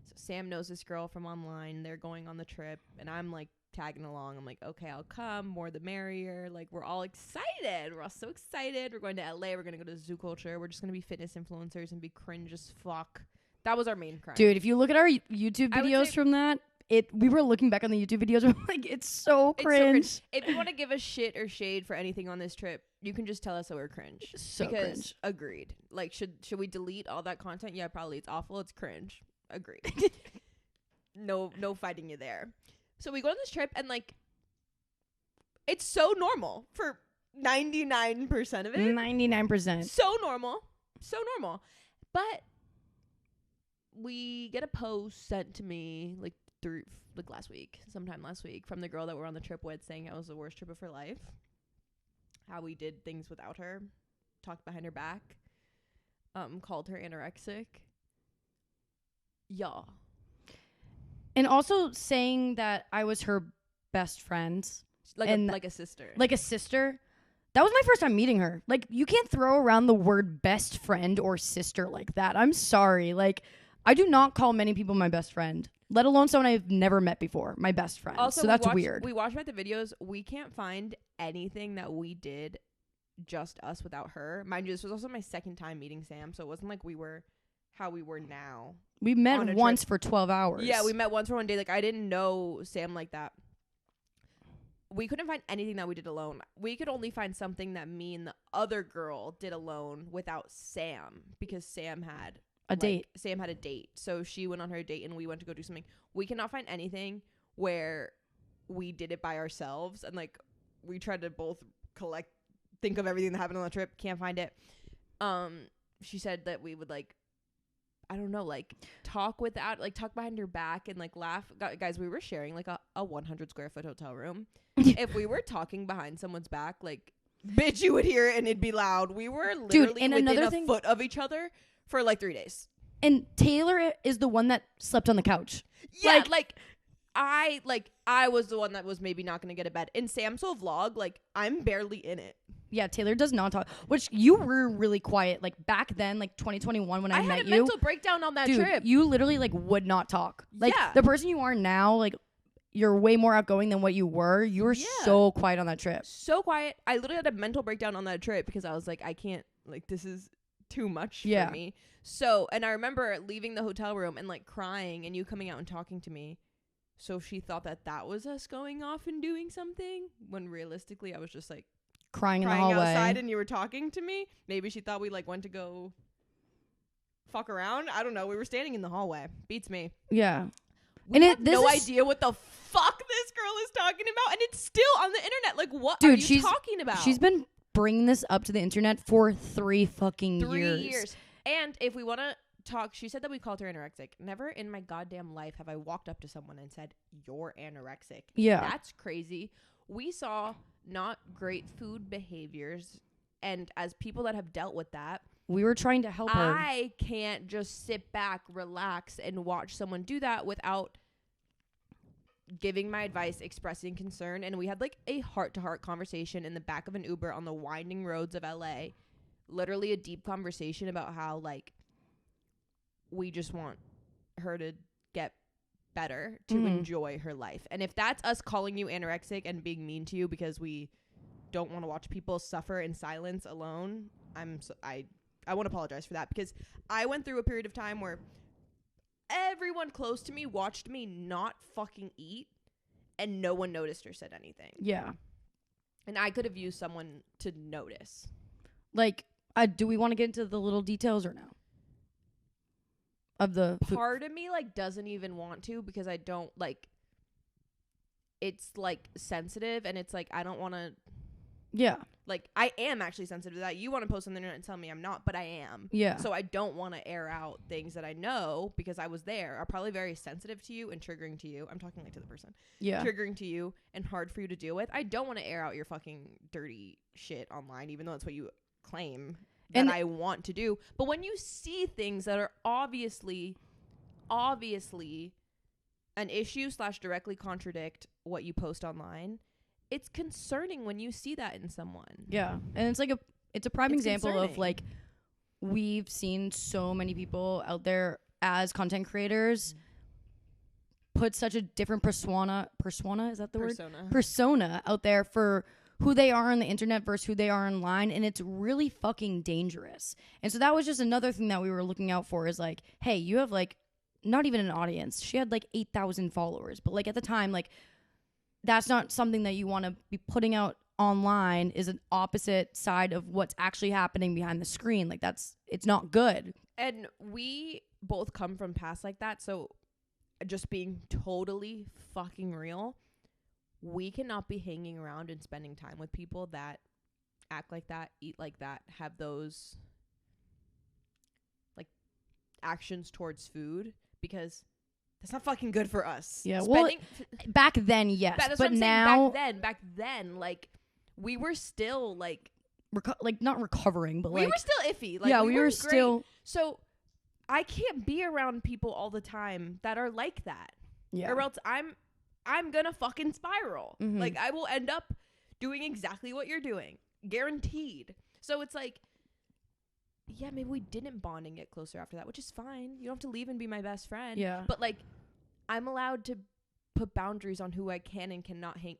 Speaker 1: So Sam knows this girl from online. They're going on the trip, and I'm like tagging along. I'm like, okay, I'll come. More the merrier. Like, we're all excited. We're all so excited. We're going to LA. We're gonna go to Zoo Culture. We're just gonna be fitness influencers and be cringe as fuck. That was our main crime.
Speaker 2: Dude, if you look at our YouTube videos from that, we were looking back on the YouTube videos. We're like, it's so cringe.
Speaker 1: If you want to give us shit or shade for anything on this trip, you can just tell us that we're cringe.
Speaker 2: So
Speaker 1: because
Speaker 2: cringe.
Speaker 1: Agreed. Like, should we delete all that content? Yeah, probably. It's awful. It's cringe. Agreed. No fighting you there. So we go on this trip and like, it's so normal for 99% of it.
Speaker 2: 99%.
Speaker 1: So normal. But we get a post sent to me like sometime last week from the girl that we're on the trip with saying it was the worst trip of her life. How we did things without her, talked behind her back, called her anorexic. Yeah.
Speaker 2: And also saying that I was her best friend.
Speaker 1: Like a sister.
Speaker 2: Like a sister. That was my first time meeting her. Like, you can't throw around the word best friend or sister like that. I'm sorry. Like, I do not call many people my best friend, let alone someone I've never met before, my best friend. Also, so that's weird.
Speaker 1: We watched back the videos. We can't find anything that we did just us without her. Mind you, this was also my second time meeting Sam, so it wasn't like we were how we were now.
Speaker 2: We met once for 12 hours.
Speaker 1: Yeah, we met once for one day. Like, I didn't know Sam like that. We couldn't find anything that we did alone. We could only find something that me and the other girl did alone without Sam, because Sam had
Speaker 2: a date.
Speaker 1: Sam had a date. So she went on her date and we went to go do something. We cannot find anything where we did it by ourselves. And like, we tried to both think of everything that happened on the trip. Can't find it. She said that we would like, I don't know, like talk behind her back and like laugh. Guys, we were sharing like a 100 square foot hotel room. If we were talking behind someone's back, like, bitch, you would hear it and it'd be loud. We were literally within a foot of each other for like 3 days.
Speaker 2: And Taylor is the one that slept on the couch.
Speaker 1: Yeah, I was the one that was maybe not going to get a bed. In Sam's whole vlog, like, I'm barely in it.
Speaker 2: Yeah, Taylor does not talk. Which you were really quiet. Like, back then, like 2021 when I met you. I had a
Speaker 1: mental breakdown on that trip.
Speaker 2: You literally like would not talk. Like, the person you are now, like, you're way more outgoing than what you were. You were so quiet on that trip.
Speaker 1: So quiet. I literally had a mental breakdown on that trip because I was like, I can't, like, this is too much for me. So, and I remember leaving the hotel room and like crying and you coming out and talking to me So she thought that was us going off and doing something, when realistically I was just like
Speaker 2: crying in the hallway
Speaker 1: outside and you were talking to me. Maybe she thought we like went to go fuck around. I don't know. We were standing in the hallway. Beats me.
Speaker 2: Yeah.
Speaker 1: We have no idea what the fuck this girl is talking about, and it's still on the internet. Like, what are you talking about?
Speaker 2: She's been bringing this up to the internet for 3 fucking
Speaker 1: years. And if we want to talk, she said that we called her anorexic. Never in my goddamn life have I walked up to someone and said, you're anorexic.
Speaker 2: Yeah.
Speaker 1: That's crazy. We saw not great food behaviors, and as people that have dealt with that,
Speaker 2: we were trying to help her.
Speaker 1: I can't just sit back, relax, and watch someone do that without giving my advice, expressing concern. And we had like a heart-to-heart conversation in the back of an Uber on the winding roads of LA. Literally a deep conversation about how like we just want her to get better, to enjoy her life. And if that's us calling you anorexic and being mean to you because we don't want to watch people suffer in silence alone, I want to apologize for that, because I went through a period of time where everyone close to me watched me not fucking eat and no one noticed or said anything.
Speaker 2: Yeah.
Speaker 1: And I could have used someone to notice.
Speaker 2: Like, do we want to get into the little details or no? Of the
Speaker 1: part of me like doesn't even want to, because I don't like, it's like sensitive, and it's like I don't want to.
Speaker 2: Yeah.
Speaker 1: Like, I am actually sensitive to that. You want to post on the internet and tell me I'm not, but I am.
Speaker 2: Yeah.
Speaker 1: So I don't want to air out things that I know, because I was there, are probably very sensitive to you and triggering to you. I'm talking like to the person.
Speaker 2: Yeah.
Speaker 1: Triggering to you and hard for you to deal with. I don't want to air out your fucking dirty shit online, even though that's what you claim that I want to do. But when you see things that are obviously an issue / directly contradict what you post online, it's concerning when you see that in someone.
Speaker 2: Yeah. And it's like it's a prime example of like, we've seen so many people out there as content creators put such a different persona, is that the word? Persona out there for who they are on the internet versus who they are online, and it's really fucking dangerous. And so that was just another thing that we were looking out for, is like, hey, you have like not even an audience. She had like 8,000 followers, but like at the time, like, that's not something that you want to be putting out online, is an opposite side of what's actually happening behind the screen. Like, it's not good.
Speaker 1: And we both come from past like that. So just being totally fucking real, we cannot be hanging around and spending time with people that act like that, eat like that, have those actions towards food, because that's not fucking good for us.
Speaker 2: Yeah, well, back then, yes. But now...
Speaker 1: Back then, like, we were still, like...
Speaker 2: not recovering, but,
Speaker 1: we were still iffy. Like,
Speaker 2: yeah, we were still...
Speaker 1: So, I can't be around people all the time that are like that.
Speaker 2: Yeah.
Speaker 1: Or else I'm gonna fucking spiral. Like, I will end up doing exactly what you're doing. Guaranteed. So, it's like... Yeah, maybe we didn't bond and get closer after that, which is fine. You don't have to leave and be my best friend.
Speaker 2: Yeah.
Speaker 1: But, like, I'm allowed to put boundaries on who I can and cannot hang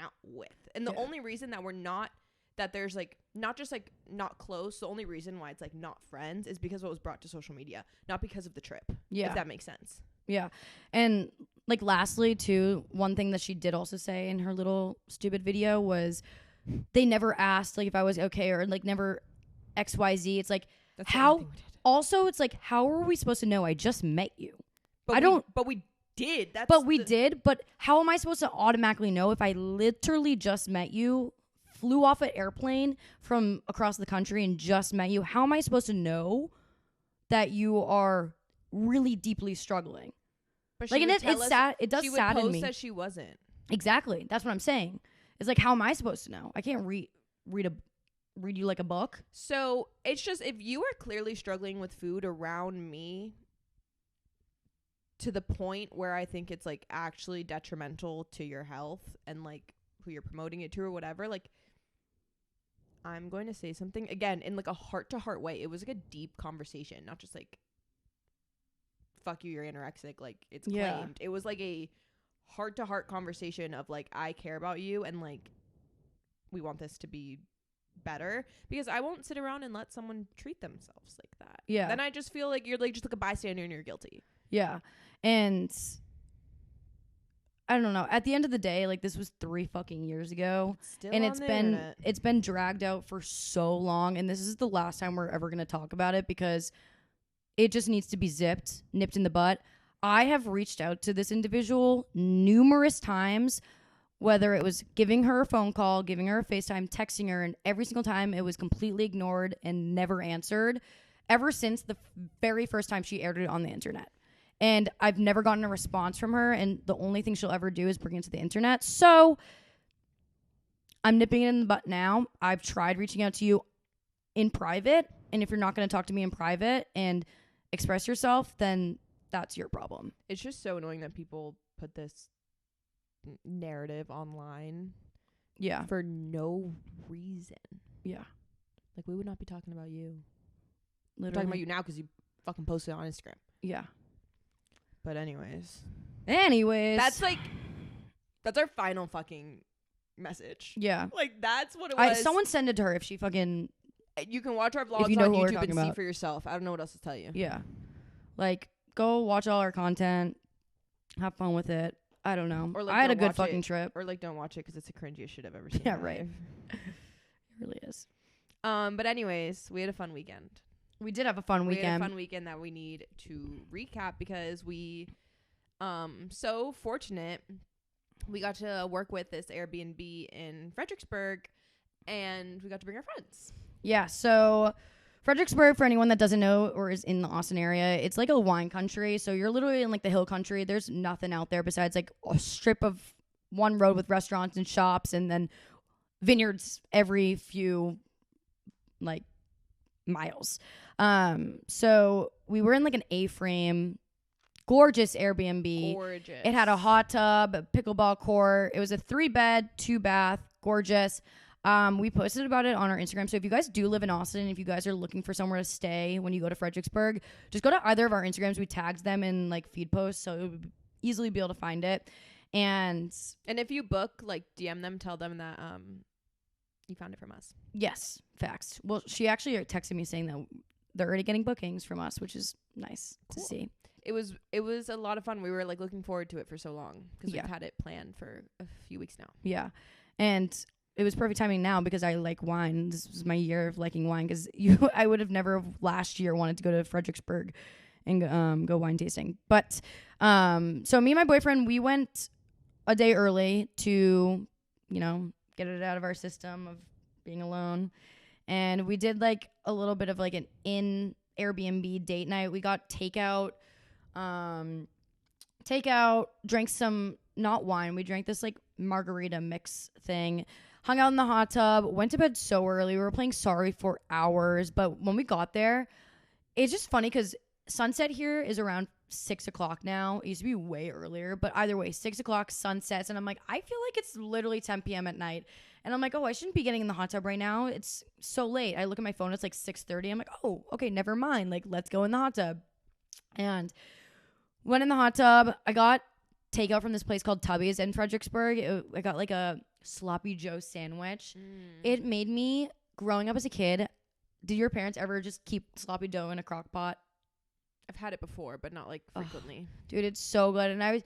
Speaker 1: out with. And the only reason that we're not, that there's, like, not just, like, not close, the only reason why it's, like, not friends is because of what was brought to social media, not because of the trip.
Speaker 2: Yeah.
Speaker 1: If that makes sense.
Speaker 2: Yeah. And, like, lastly, too, one thing that she did also say in her little stupid video was they never asked, like, if I was okay, or, like, never... XYZ. It's like, that's how also it's like, how are we supposed to know? I just met you.
Speaker 1: But we did.
Speaker 2: But how am I supposed to automatically know if I literally just met you, flew off an airplane from across the country and just met you? How am I supposed to know that you are really deeply struggling?
Speaker 1: But
Speaker 2: like, and it's sad. It does sadden me.
Speaker 1: She said she wasn't.
Speaker 2: Exactly. That's what I'm saying. It's like, how am I supposed to know? I can't read you like a book.
Speaker 1: So it's just, if you are clearly struggling with food around me to the point where I think it's like actually detrimental to your health and like who you're promoting it to or whatever, like, I'm going to say something again in like a heart-to-heart way. It was like a deep conversation, not just like, fuck you, you're anorexic, like it's claimed. It was like a heart-to-heart conversation of like, I care about you and like we want this to be better, because I won't sit around and let someone treat themselves like that.
Speaker 2: Yeah.
Speaker 1: Then I just feel like you're like just like a bystander and you're guilty.
Speaker 2: Yeah. And I don't know. At the end of the day, like this was 3 fucking years ago.
Speaker 1: Still
Speaker 2: And
Speaker 1: on
Speaker 2: it's
Speaker 1: the
Speaker 2: been
Speaker 1: internet.
Speaker 2: it's been dragged out for so long, and this is the last time we're ever going to talk about it because it just needs to be nipped in the butt. I have reached out to this individual numerous times, whether it was giving her a phone call, giving her a FaceTime, texting her, and every single time it was completely ignored and never answered ever since the very first time she aired it on the internet. And I've never gotten a response from her, and the only thing she'll ever do is bring it to the internet. So I'm nipping it in the butt now. I've tried reaching out to you in private, and if you're not going to talk to me in private and express yourself, then that's your problem.
Speaker 1: It's just so annoying that people put this narrative online
Speaker 2: Yeah.
Speaker 1: for no reason.
Speaker 2: Yeah.
Speaker 1: Like, we would not be talking about you. We're
Speaker 2: Literally.
Speaker 1: talking about you now because you fucking posted on Instagram.
Speaker 2: Yeah.
Speaker 1: But anyways,
Speaker 2: Anyways.
Speaker 1: that's our final fucking message.
Speaker 2: Yeah.
Speaker 1: Like, that's what it was.
Speaker 2: Someone send it to her if she fucking.
Speaker 1: You can watch our vlogs
Speaker 2: you know
Speaker 1: on
Speaker 2: who we're
Speaker 1: YouTube
Speaker 2: talking
Speaker 1: and see
Speaker 2: about.
Speaker 1: for yourself. I don't know what else to tell you.
Speaker 2: Yeah. Like, go watch all our content. Have fun with it. I don't know.
Speaker 1: Or, like,
Speaker 2: I had a
Speaker 1: don't
Speaker 2: good
Speaker 1: watch
Speaker 2: fucking
Speaker 1: it.
Speaker 2: trip.
Speaker 1: Or, like, don't watch it because it's the cringiest shit I've ever seen.
Speaker 2: Yeah,
Speaker 1: in my
Speaker 2: right.
Speaker 1: life.
Speaker 2: It really is.
Speaker 1: But anyways, we had a fun weekend.
Speaker 2: We did have a fun
Speaker 1: We had
Speaker 2: weekend.
Speaker 1: a fun weekend that we need to recap because we so fortunate we got to work with this Airbnb in Fredericksburg and we got to bring our friends.
Speaker 2: Yeah, so Fredericksburg, for anyone that doesn't know or is in the Austin area, it's like a wine country. So you're literally in like the hill country. There's nothing out there besides like a strip of one road with restaurants and shops and then vineyards every few like miles. So we were in like an A-frame, gorgeous Airbnb.
Speaker 1: Gorgeous.
Speaker 2: It had a hot tub, a pickleball court. It was a 3-bed, 2-bath, gorgeous. We posted about it on our Instagram. So if you guys do live in Austin, if you guys are looking for somewhere to stay when you go to Fredericksburg, just go to either of our Instagrams. We tagged them in like feed posts, so it would easily be able to find it. And
Speaker 1: if you book, like, DM them, tell them that you found it from us.
Speaker 2: yes, facts. Well, she actually texted me saying that they're already getting bookings from us, which is nice to see.
Speaker 1: It was a lot of fun. We were like looking forward to it for so long because
Speaker 2: Yeah.
Speaker 1: we've had it planned for a few weeks now.
Speaker 2: Yeah. And it was perfect timing now because I like wine. This was my year of liking wine because I would have never last year wanted to go to Fredericksburg and go wine tasting. But so me and my boyfriend, we went a day early to, get it out of our system of being alone. And we did like a little bit of like an in Airbnb date night. We got takeout, drank some, not wine. We drank this like margarita mix thing, hung out in the hot tub, went to bed so early. We were playing Sorry for hours. But when we got there, it's just funny because sunset here is around 6 o'clock now. It used to be way earlier, but either way, 6 o'clock sunsets. And I'm like, I feel like it's literally 10 p.m. at night. And I'm like, oh, I shouldn't be getting in the hot tub right now. It's so late. I look at my phone. It's like 6:30. I'm like, oh, okay, never mind. Like, let's go in the hot tub. And went in the hot tub. I got takeout from this place called Tubby's in Fredericksburg. I got like a sloppy Joe sandwich. It made me, growing up as a kid, did your parents ever just keep sloppy Joe in a crock pot?
Speaker 1: I've had it before, but not like frequently.
Speaker 2: Dude, it's so good. And I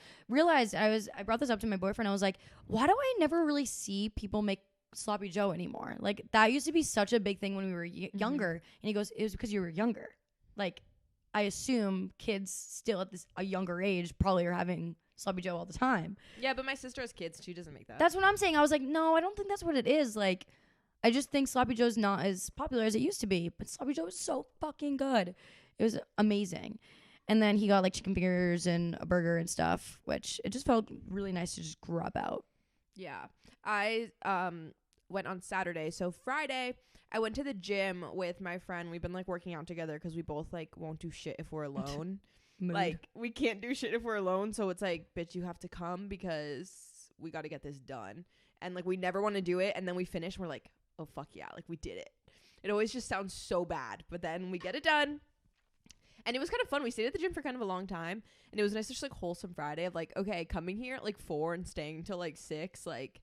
Speaker 2: brought this up to my boyfriend. I was like, why do I never really see people make sloppy Joe anymore? Like, that used to be such a big thing when we were younger. And he goes, it was because you were younger. Like, I assume kids still at a younger age probably are having sloppy Joe all the time.
Speaker 1: Yeah, but my sister has kids. She doesn't make that.
Speaker 2: That's what I'm saying. I was like, no, I don't think that's what it is. Like, I just think sloppy Joe's not as popular as it used to be. But sloppy Joe is so fucking good. It was amazing. And then he got like chicken fingers and a burger and stuff, which it just felt really nice to just grub out.
Speaker 1: Yeah. I went on Saturday. So Friday, I went to the gym with my friend. We've been like working out together because we both like won't do shit if we're alone. Like, we can't do shit if we're alone. So it's like, bitch, you have to come because we got to get this done. And like, we never want to do it. And then we finish and we're like, oh, fuck yeah. Like, we did it. It always just sounds so bad. But then we get it done. And it was kind of fun. We stayed at the gym for kind of a long time. And it was nice, just like wholesome Friday of like, okay, coming here at like 4 and staying till like 6. Like,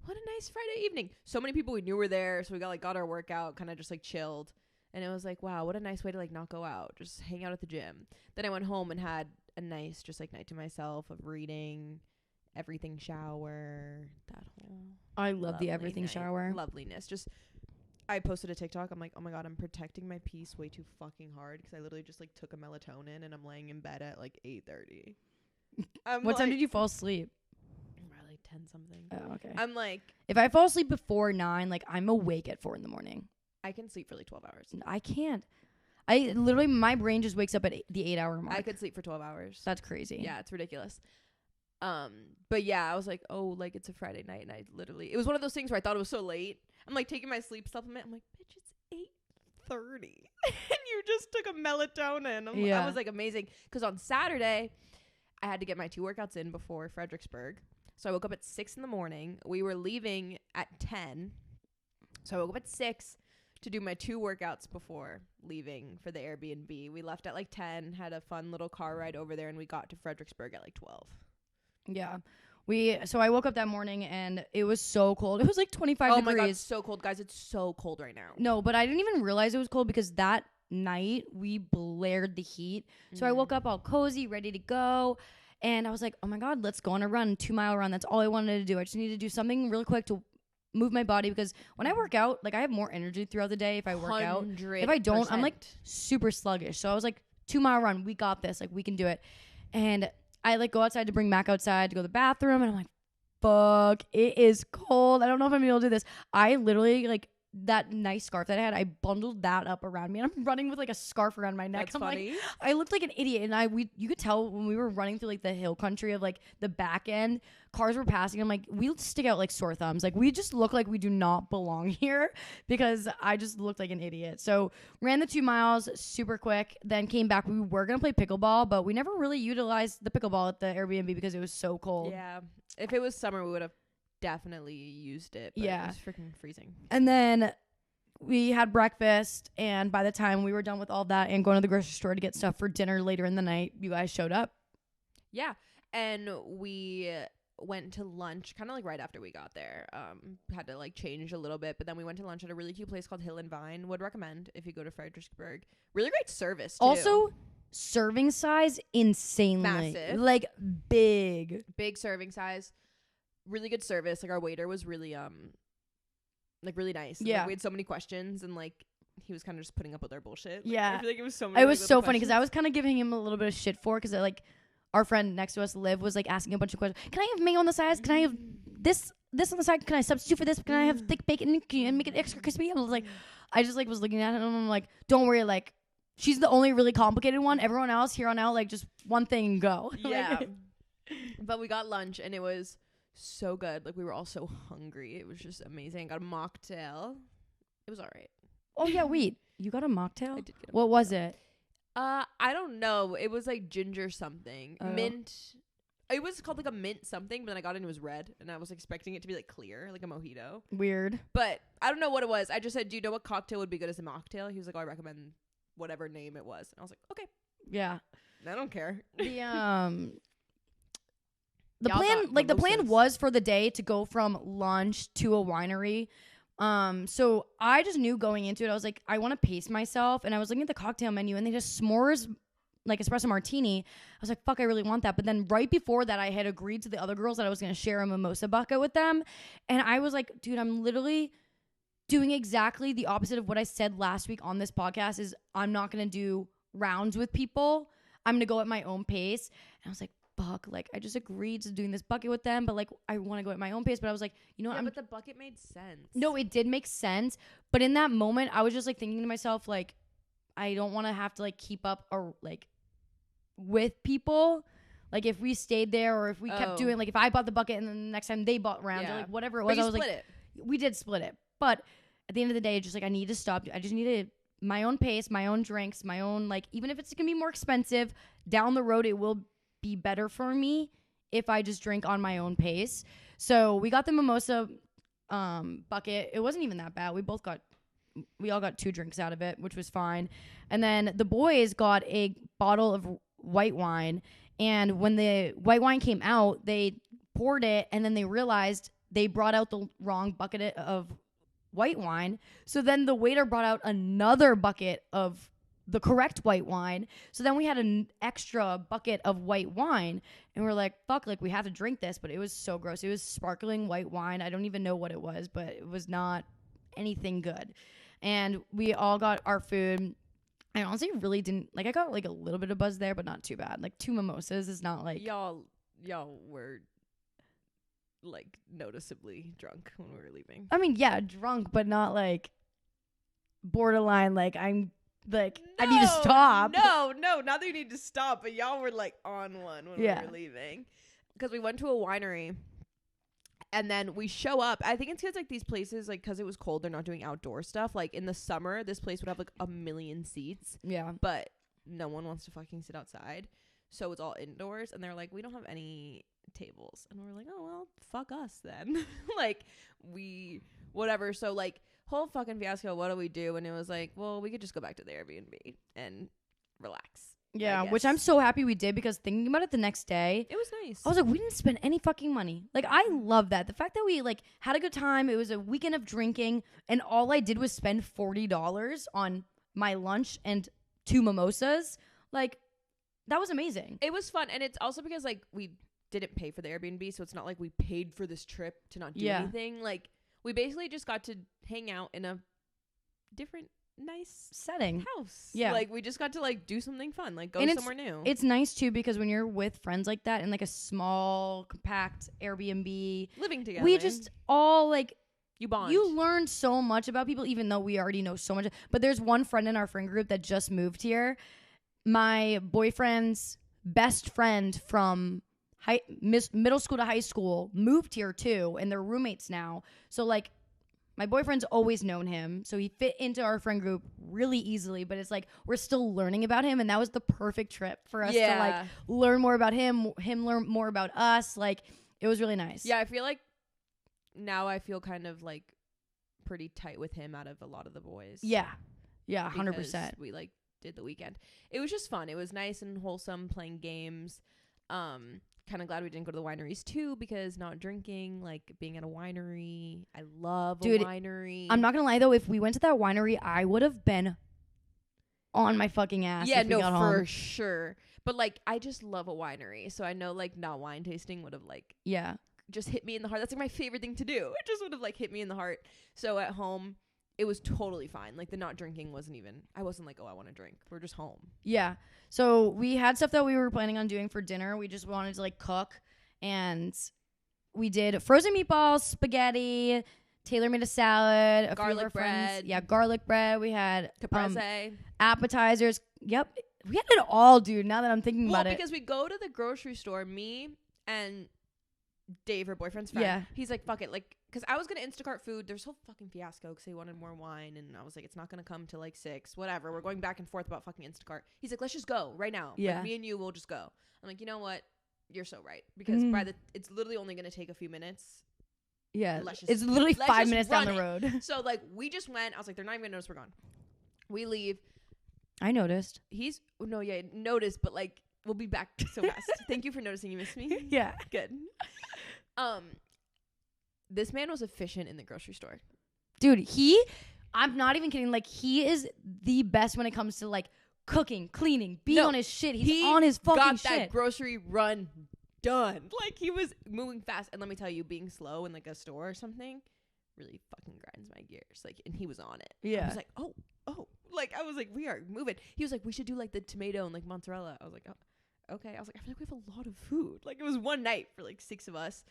Speaker 1: what a nice Friday evening. So many people we knew were there. So we got our workout, kind of just like chilled. And it was like, wow, what a nice way to like not go out. Just hang out at the gym. Then I went home and had a nice just like night to myself of reading everything shower, that whole
Speaker 2: I love the everything
Speaker 1: lovely
Speaker 2: shower.
Speaker 1: loveliness. Just I posted a TikTok. I'm like, oh my god, I'm protecting my peace way too fucking hard because I literally just like took a melatonin and I'm laying in bed at like 8:30.
Speaker 2: What time did you fall asleep?
Speaker 1: Probably like 10 something.
Speaker 2: Oh, okay.
Speaker 1: I'm like,
Speaker 2: If I fall asleep before 9, like I'm awake at 4 in the morning.
Speaker 1: I can sleep for like 12 hours.
Speaker 2: I can't. I literally, my brain just wakes up at the 8-hour mark.
Speaker 1: I could sleep for 12 hours.
Speaker 2: That's crazy.
Speaker 1: Yeah, it's ridiculous. But yeah, I was like, oh, like it's a Friday night, and it was one of those things where I thought it was so late. I'm like taking my sleep supplement. I'm like, bitch, it's 8:30, and you just took a melatonin. I was like, amazing. Because on Saturday, I had to get my 2 workouts in before Fredericksburg. So I woke up at 6 in the morning. We were leaving at 10. So I woke up at 6 to do my 2 workouts before leaving for the Airbnb. We left at like 10, had a fun little car ride over there, and we got to Fredericksburg at like 12.
Speaker 2: Yeah. So I woke up that morning and it was so cold. It was like 25 degrees.
Speaker 1: Oh my god, it's so cold, guys. It's so cold right now.
Speaker 2: No, but I didn't even realize it was cold because that night we blared the heat. So I woke up all cozy, ready to go. And I was like, oh my God, let's go on a run, 2-mile run. That's all I wanted to do. I just needed to do something really quick to move my body because when I work out, like I have more energy throughout the day if I work out. If I don't, I'm like super sluggish. So I was like, 2-mile run, we got this. Like we can do it. And I like go outside to bring Mac outside to go to the bathroom. And I'm like, fuck, it is cold. I don't know if I'm gonna be able to do this. I literally like that nice scarf that I had, I bundled that up around me and I'm running with like a scarf around my neck.
Speaker 1: That's
Speaker 2: I'm
Speaker 1: funny.
Speaker 2: like, I looked like an idiot. And you could tell when we were running through like the hill country of like the back end, cars were passing. I'm like, we stick out like sore thumbs. Like we just look like we do not belong here because I just looked like an idiot. So ran the 2 miles super quick, then came back. We were going to play pickleball, but we never really utilized the pickleball at the Airbnb because it was so cold.
Speaker 1: Yeah. If it was summer, we would have definitely used it. But
Speaker 2: Yeah.
Speaker 1: It was freaking freezing.
Speaker 2: And then we had breakfast, and by the time we were done with all that and going to the grocery store to get stuff for dinner later in the night, you guys showed up.
Speaker 1: Yeah. And we went to lunch kind of like right after we got there. Had to like change a little bit, but then we went to lunch at a really cute place called Hill and Vine. Would recommend if you go to Fredericksburg. Really great service too.
Speaker 2: Also, serving size insanely
Speaker 1: massive,
Speaker 2: like big
Speaker 1: serving size. Really good service. Like our waiter was really like really nice.
Speaker 2: Yeah.
Speaker 1: Like, we had so many questions and like he was kind of just putting up with our bullshit. Like,
Speaker 2: Yeah.
Speaker 1: I feel like it was so many.
Speaker 2: It was so funny because
Speaker 1: questions.
Speaker 2: I was kind of giving him a little bit of shit for because like our friend next to us, Liv, was like asking a bunch of questions. Can I have mayo on the sides? Can I have this on the side? Can I substitute for this? Can I have thick bacon and make it extra crispy? I was like, I just like was looking at him and I'm like, don't worry, like she's the only really complicated one. Everyone else here on out, like just one thing and go.
Speaker 1: Yeah. But we got lunch and it was so good. Like we were all so hungry. It was just amazing. Got a mocktail. It was all right.
Speaker 2: Oh yeah, wait. You got a mocktail?
Speaker 1: I did get a
Speaker 2: What was it?
Speaker 1: I don't know. It was like ginger something.
Speaker 2: Oh.
Speaker 1: Mint. It was called like a mint something, but then I got it and it was red and I was expecting it to be like clear, like a mojito.
Speaker 2: Weird.
Speaker 1: But I don't know what it was. I just said, do you know what cocktail would be good as a mocktail? He was like, oh, I recommend whatever name it was. And I was like, okay.
Speaker 2: Yeah.
Speaker 1: I don't care.
Speaker 2: The
Speaker 1: Y'all
Speaker 2: plan,
Speaker 1: got
Speaker 2: like the plan
Speaker 1: mimosas.
Speaker 2: was for the day to go from lunch to a winery. So I just knew going into it, I was like, I want to pace myself. And I was looking at the cocktail menu and they just s'mores, like espresso martini. I was like, fuck, I really want that. But then right before that, I had agreed to the other girls that I was going to share a mimosa bucket with them. And I was like, dude, I'm literally doing exactly the opposite of what I said last week on this podcast is I'm not going to do rounds with people. I'm going to go at my own pace. And I was like, fuck, like I just agreed to doing this bucket with them, but like I want to go at my own pace. But I was like, you know what?
Speaker 1: But the bucket made sense.
Speaker 2: No, it did make sense. But in that moment, I was just like thinking to myself, like, I don't want to have to like keep up or like with people. Like if we stayed there or if we kept doing, like if I bought the bucket and then the next time they bought rounds or like whatever it was,
Speaker 1: But you
Speaker 2: I was
Speaker 1: split
Speaker 2: like,
Speaker 1: it.
Speaker 2: we did split it. But at the end of the day, just like I need to stop. I just needed my own pace, my own drinks, my own, like, even if it's going to be more expensive down the road, it will be better for me if I just drink on my own pace. So we got the mimosa bucket. It wasn't even that bad. We all got 2 drinks out of it, which was fine. And then the boys got a bottle of white wine. And when the white wine came out, they poured it and then they realized they brought out the wrong bucket of white wine. So then the waiter brought out another bucket of the correct white wine. So then we had an extra bucket of white wine, and we're like, fuck, like we have to drink this. But it was so gross. It was sparkling white wine. I don't even know what it was, but it was not anything good. And we all got our food. I honestly really didn't, like, I got like a little bit of buzz there, but not too bad. Like 2 mimosas is not like.
Speaker 1: Y'all were like noticeably drunk when we were leaving.
Speaker 2: I mean, yeah, drunk, but not like borderline. Like I'm like, I need to stop.
Speaker 1: No, not that you need to stop, but y'all were like on one when we were leaving, because we went to a winery. And then we show up. I think it's because like these places, like because it was cold, they're not doing outdoor stuff. Like in the summer, this place would have like 1 million seats.
Speaker 2: Yeah.
Speaker 1: But no one wants to fucking sit outside. So it's all indoors. And they're like, we don't have any tables. And we're like, oh, well, fuck us then. Like whatever. So like whole fucking fiasco. What do we do? And it was like, well, we could just go back to the Airbnb and relax.
Speaker 2: Yeah, which I'm so happy we did, because thinking about it the next day,
Speaker 1: it was nice.
Speaker 2: I was like, we didn't spend any fucking money. Like, I love that. The fact that we like had a good time. It was a weekend of drinking, and all I did was spend $40 on my lunch and 2 mimosas. Like, that was amazing.
Speaker 1: It was fun, and it's also because like we didn't pay for the Airbnb, so it's not like we paid for this trip to not do anything. Like, we basically just got to hang out in a different nice
Speaker 2: setting
Speaker 1: house.
Speaker 2: Yeah,
Speaker 1: like we just got to like do something fun, like go somewhere new.
Speaker 2: It's nice too, because when you're with friends like that in like a small compact Airbnb
Speaker 1: living together,
Speaker 2: we just all like
Speaker 1: you bond.
Speaker 2: You learn so much about people, even though we already know so much. But there's one friend in our friend group that just moved here. My boyfriend's best friend from middle school to high school moved here too, and they're roommates now. So like, my boyfriend's always known him, so he fit into our friend group really easily, but it's like we're still learning about him, and that was the perfect trip for us to like learn more about him learn more about us. Like, it was really nice.
Speaker 1: Yeah, I feel like now I feel kind of like pretty tight with him out of a lot of the boys.
Speaker 2: Yeah, 100%.
Speaker 1: We like did the weekend. It was just fun. It was nice and wholesome, playing games. Kind of glad we didn't go to the wineries too, because not drinking, like being at a winery, I love a winery.
Speaker 2: I'm not gonna lie though, if we went to that winery, I would have been on my fucking ass.
Speaker 1: Yeah,
Speaker 2: if we got
Speaker 1: for
Speaker 2: home.
Speaker 1: sure. But like, I just love a winery, so I know like not wine tasting would have like just hit me in the heart. That's like my favorite thing to do. It just would have like hit me in the heart. So at home, it was totally fine. Like the not drinking wasn't even. I wasn't like, oh, I want to drink. We're just home.
Speaker 2: Yeah. So we had stuff that we were planning on doing for dinner. We just wanted to like cook, and we did frozen meatballs, spaghetti. Taylor made a salad,
Speaker 1: garlic bread.
Speaker 2: Yeah, garlic bread. We had
Speaker 1: caprese,
Speaker 2: appetizers. Yep, we had it all, dude. Now that I'm thinking about it,
Speaker 1: because we go to the grocery store, me and Dave, her boyfriend's friend.
Speaker 2: Yeah,
Speaker 1: he's like, fuck it, like, because I was gonna Instacart food. There's whole fucking fiasco because he wanted more wine, and I was like, it's not gonna come till like 6, whatever. We're going back and forth about fucking Instacart. He's like, let's just go right now.
Speaker 2: Yeah,
Speaker 1: like, me and you will just go. I'm like, you know what? You're so right, because it's literally only gonna take a few minutes.
Speaker 2: Yeah, it's literally 5 minutes down the road.
Speaker 1: So like, we just went. I was like, they're not even gonna notice we're gone. We leave.
Speaker 2: I noticed.
Speaker 1: Noticed, but like, we'll be back so fast. Thank you for noticing. You missed me.
Speaker 2: Yeah,
Speaker 1: good. This man was efficient in the grocery store,
Speaker 2: dude. I'm not even kidding. Like, he is the best when it comes to like cooking, cleaning, being on his shit. He's on his fucking shit.
Speaker 1: Got that grocery run done. Like, he was moving fast. And let me tell you, being slow in like a store or something really fucking grinds my gears. Like, and he was on it.
Speaker 2: Yeah.
Speaker 1: I was like, oh. Like, I was like, we are moving. He was like, we should do like the tomato and like mozzarella. I was like, oh, okay. I was like, I feel like we have a lot of food. Like, it was one night for like 6 of us.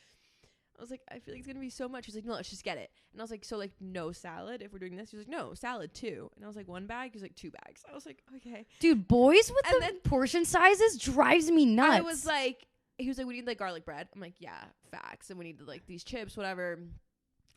Speaker 1: I was like, I feel like it's gonna be so much. He's like, no, let's just get it. And I was like, so like no salad if we're doing this? He was like, no, salad too. And I was like, 1 bag? He was like, 2 bags. I was like, okay.
Speaker 2: Dude, boys with the portion sizes drives me nuts.
Speaker 1: I was like, he was like, we need like garlic bread. I'm like, yeah, facts. And we needed like these chips, whatever.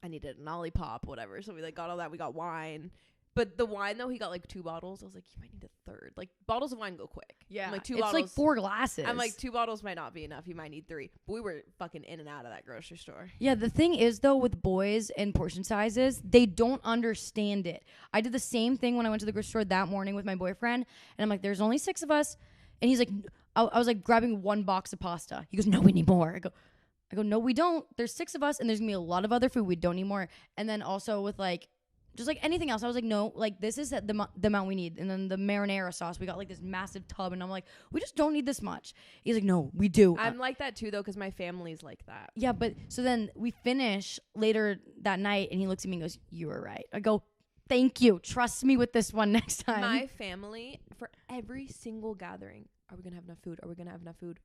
Speaker 1: I needed an Olipop, whatever. So we like got all that. We got wine. But the wine, though, he got like 2 bottles. I was like, you might need a third. Like, bottles of wine go quick.
Speaker 2: Yeah.
Speaker 1: I'm like, 2
Speaker 2: it's
Speaker 1: bottles.
Speaker 2: It's like 4 glasses.
Speaker 1: I'm like, 2 bottles might not be enough. You might need 3. But we were fucking in and out of that grocery store.
Speaker 2: Yeah, the thing is, though, with boys and portion sizes, they don't understand it. I did the same thing when I went to the grocery store that morning with my boyfriend. And I'm like, there's only 6 of us. And he's like, I was like grabbing 1 box of pasta. He goes, no, we need more. I go, no, we don't. There's 6 of us, and there's going to be a lot of other food. We don't need more. And then also with like just like anything else. I was like, no, like this is the amount we need. And then the marinara sauce, we got like this massive tub, and I'm like, we just don't need this much. He's like, no, we do.
Speaker 1: I'm like that too, though, because my family's like that.
Speaker 2: Yeah, but so then we finish later that night, and he looks at me and goes, you were right. I go, thank you. Trust me with this one next time.
Speaker 1: My family, for every single gathering, are we gonna have enough food? Are we gonna have enough food?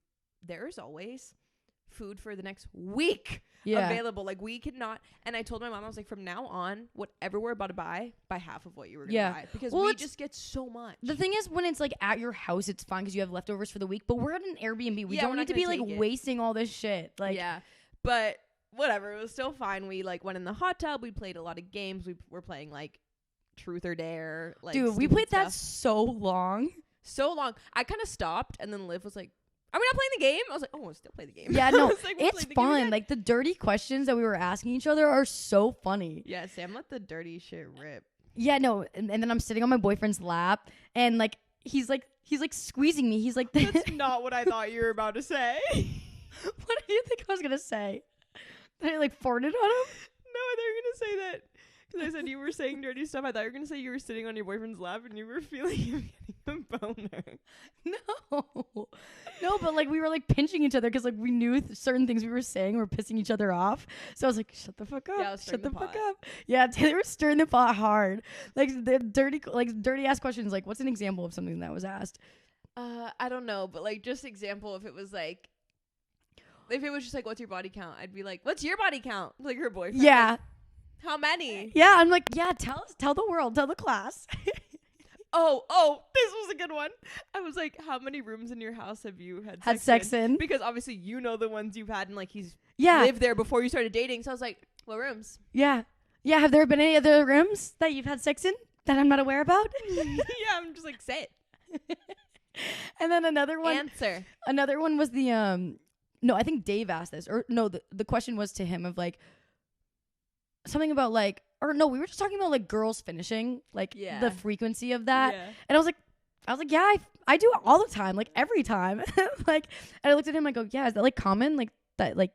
Speaker 1: There's always food for the next week available. Like, we could not. And I told my mom, I was like, from now on, whatever we're about to buy half of what you were gonna buy, because we just get so much.
Speaker 2: The thing is, when it's like at your house, it's fine because you have leftovers for the week, but we're at an Airbnb. We don't need to be like wasting all this shit. Like,
Speaker 1: yeah, but whatever, it was still fine. We like went in the hot tub, we played a lot of games. We were playing like truth or dare, like,
Speaker 2: dude, we played that so long.
Speaker 1: I kind of stopped, and then Liv was like, are we not playing the game? I was like, oh, we'll still play the game.
Speaker 2: Yeah, no,
Speaker 1: like,
Speaker 2: it's fun. Like, the dirty questions that we were asking each other are so funny.
Speaker 1: Yeah, Sam let the dirty shit rip.
Speaker 2: Yeah, no, and then I'm sitting on my boyfriend's lap, and like he's like squeezing me. He's like,
Speaker 1: that's not what I thought you were about to say.
Speaker 2: What do you think I was gonna say? That I like farted on him?
Speaker 1: No, I thought you were gonna say that. Because I said you were saying dirty stuff. I thought you were going to say you were sitting on your boyfriend's lap and you were feeling him getting a boner.
Speaker 2: No, but like we were like pinching each other because like we knew certain things we were saying were pissing each other off. So I was like, shut the fuck up. Yeah, shut the fuck up. Yeah, Taylor was stirring the pot hard. Like the dirty ass questions. Like, what's an example of something that was asked?
Speaker 1: I don't know, but like just example, if it was just like, what's your body count? I'd be like, what's your body count? Like her boyfriend.
Speaker 2: Yeah.
Speaker 1: Like, how many?
Speaker 2: Yeah, I'm like, yeah, tell the world, tell the class.
Speaker 1: Oh, this was a good one. I was like, how many rooms in your house have you had
Speaker 2: sex in?
Speaker 1: Because obviously you know the ones you've had, and like he's lived there before you started dating. So I was like, what rooms?
Speaker 2: Yeah. Have there been any other rooms that you've had sex in that I'm not aware about?
Speaker 1: Yeah, I'm just like, say it.
Speaker 2: And then another one.
Speaker 1: Answer.
Speaker 2: Another one was the no, I think Dave asked this, or no, the question was to him of like something about like, or no, we were just talking about like girls finishing, like the frequency of that. Yeah. And I was like, yeah, I do it all the time, like every time. Like, and I looked at him, I go, yeah, is that like common, like that, like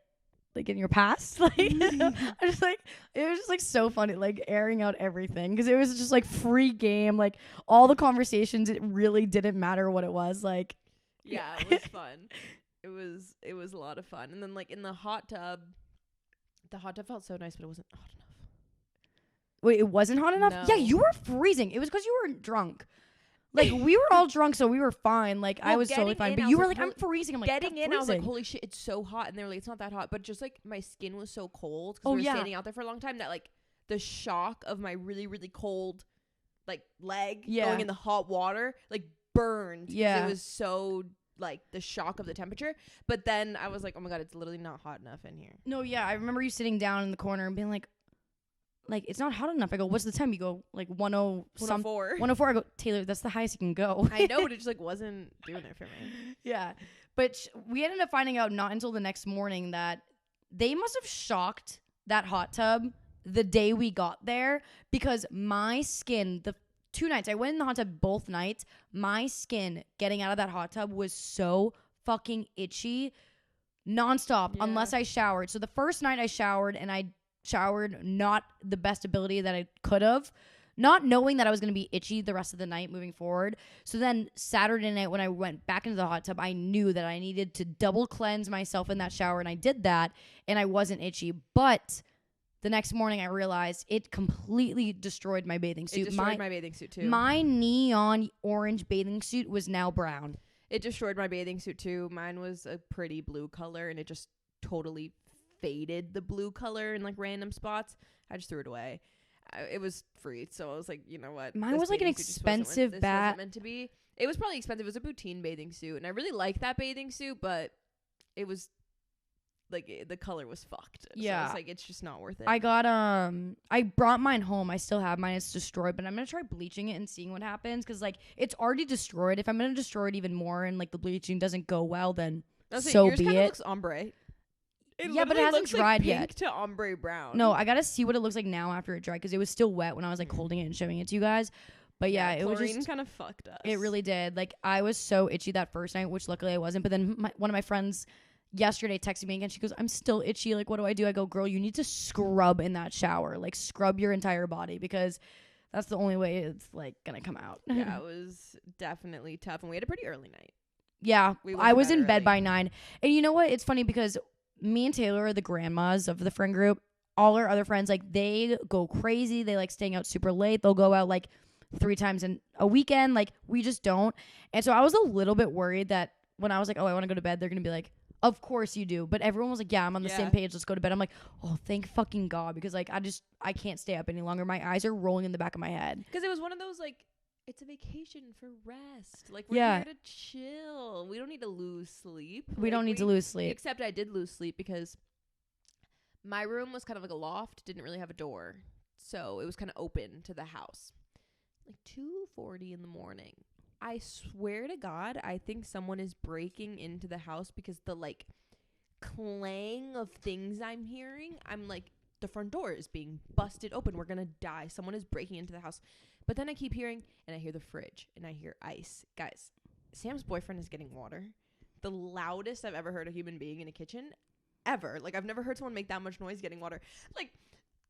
Speaker 2: in your past? Like, I just like, it was just like so funny, like airing out everything, because it was just like free game, like all the conversations, it really didn't matter what it was, like.
Speaker 1: Yeah, it was fun. It was a lot of fun. And then like in the hot tub felt so nice, but it wasn't hot enough.
Speaker 2: Wait, it wasn't hot enough?
Speaker 1: No.
Speaker 2: Yeah, you were freezing. It was because you were drunk. Like, we were all drunk, so we were fine. Like, well, I was totally fine. But you were like, I'm freezing. I'm like,
Speaker 1: getting in, I was like, holy shit, it's so hot. And they were like, it's not that hot. But just like my skin was so cold because we were standing out there for a long time, that like the shock of my really, really cold like leg going in the hot water like burned. Yeah. It was so like the shock of the temperature. But then I was like, oh my God, it's literally not hot enough in here.
Speaker 2: No, yeah. I remember you sitting down in the corner and being like, it's not hot enough. I go, what's the time? You go, like 104. 104. I go, Taylor, that's the highest you can go.
Speaker 1: I know, but it just like wasn't doing it for me.
Speaker 2: Yeah. But we ended up finding out not until the next morning that they must have shocked that hot tub the day we got there, because my skin, the 2 nights, I went in the hot tub both nights, my skin getting out of that hot tub was so fucking itchy nonstop unless I showered. So the first night I showered, and I showered not the best ability that I could have, not knowing that I was going to be itchy the rest of the night moving forward. So then Saturday night when I went back into the hot tub, I knew that I needed to double cleanse myself in that shower, and I did that, and I wasn't itchy. But the next morning I realized it completely destroyed my bathing suit.
Speaker 1: It destroyed my bathing suit too.
Speaker 2: My neon orange bathing suit was now brown.
Speaker 1: It destroyed my bathing suit too. Mine was a pretty blue color, and it just totally faded the blue color in like random spots. I just threw it away. It was free, so I was like, you know what?
Speaker 2: Mine was like an expensive
Speaker 1: bat. Meant to be. It was probably expensive. It was a Poutine bathing suit, and I really liked that bathing suit, but it was like the color was fucked.
Speaker 2: Yeah,
Speaker 1: so it's like it's just not worth it.
Speaker 2: I got I brought mine home. I still have mine. It's destroyed, but I'm gonna try bleaching it and seeing what happens, because like it's already destroyed. If I'm gonna destroy it even more and like the bleaching doesn't go well, then so be it.
Speaker 1: Looks ombre.
Speaker 2: Yeah, but it hasn't dried yet.
Speaker 1: Pink to ombre brown.
Speaker 2: No, I gotta see what it looks like now after it dried, because it was still wet when I was like holding it and showing it to you guys. But yeah, it was just
Speaker 1: kind of fucked us.
Speaker 2: It really did. Like, I was so itchy that first night, which luckily I wasn't. But then one of my friends yesterday texted me again. She goes, I'm still itchy. Like, what do I do? I go, girl, you need to scrub in that shower. Like, scrub your entire body because that's the only way it's, like, gonna come out.
Speaker 1: Yeah, it was definitely tough. And we had a pretty early night.
Speaker 2: Yeah,
Speaker 1: We
Speaker 2: I was in bed
Speaker 1: early.
Speaker 2: by 9. And you know what? It's funny because me and Taylor are the grandmas of the friend group. All our other friends, like, they go crazy. They like staying out super late. They'll go out like 3 times in a weekend. Like, we just don't. And so I was a little bit worried that when I was like, oh, I want to go to bed, they're going to be like, of course you do. But everyone was like, yeah, I'm on the same page. Let's go to bed. I'm like, oh, thank fucking God. Because, like, I can't stay up any longer. My eyes are rolling in the back of my head.
Speaker 1: Because it was one of those, like, it's a vacation for rest. Like, we're here to chill. We don't need to lose sleep.
Speaker 2: We don't need to lose sleep.
Speaker 1: Except I did lose sleep because my room was kind of like a loft. Didn't really have a door. So it was kind of open to the house. Like 2:40 in the morning. I swear to God, I think someone is breaking into the house because the, like, clang of things I'm hearing, I'm like, the front door is being busted open. We're going to die. Someone is breaking into the house. But then I keep hearing, and I hear the fridge, and I hear ice. Guys, Sam's boyfriend is getting water. The loudest I've ever heard a human being in a kitchen ever. Like, I've never heard someone make that much noise getting water. Like,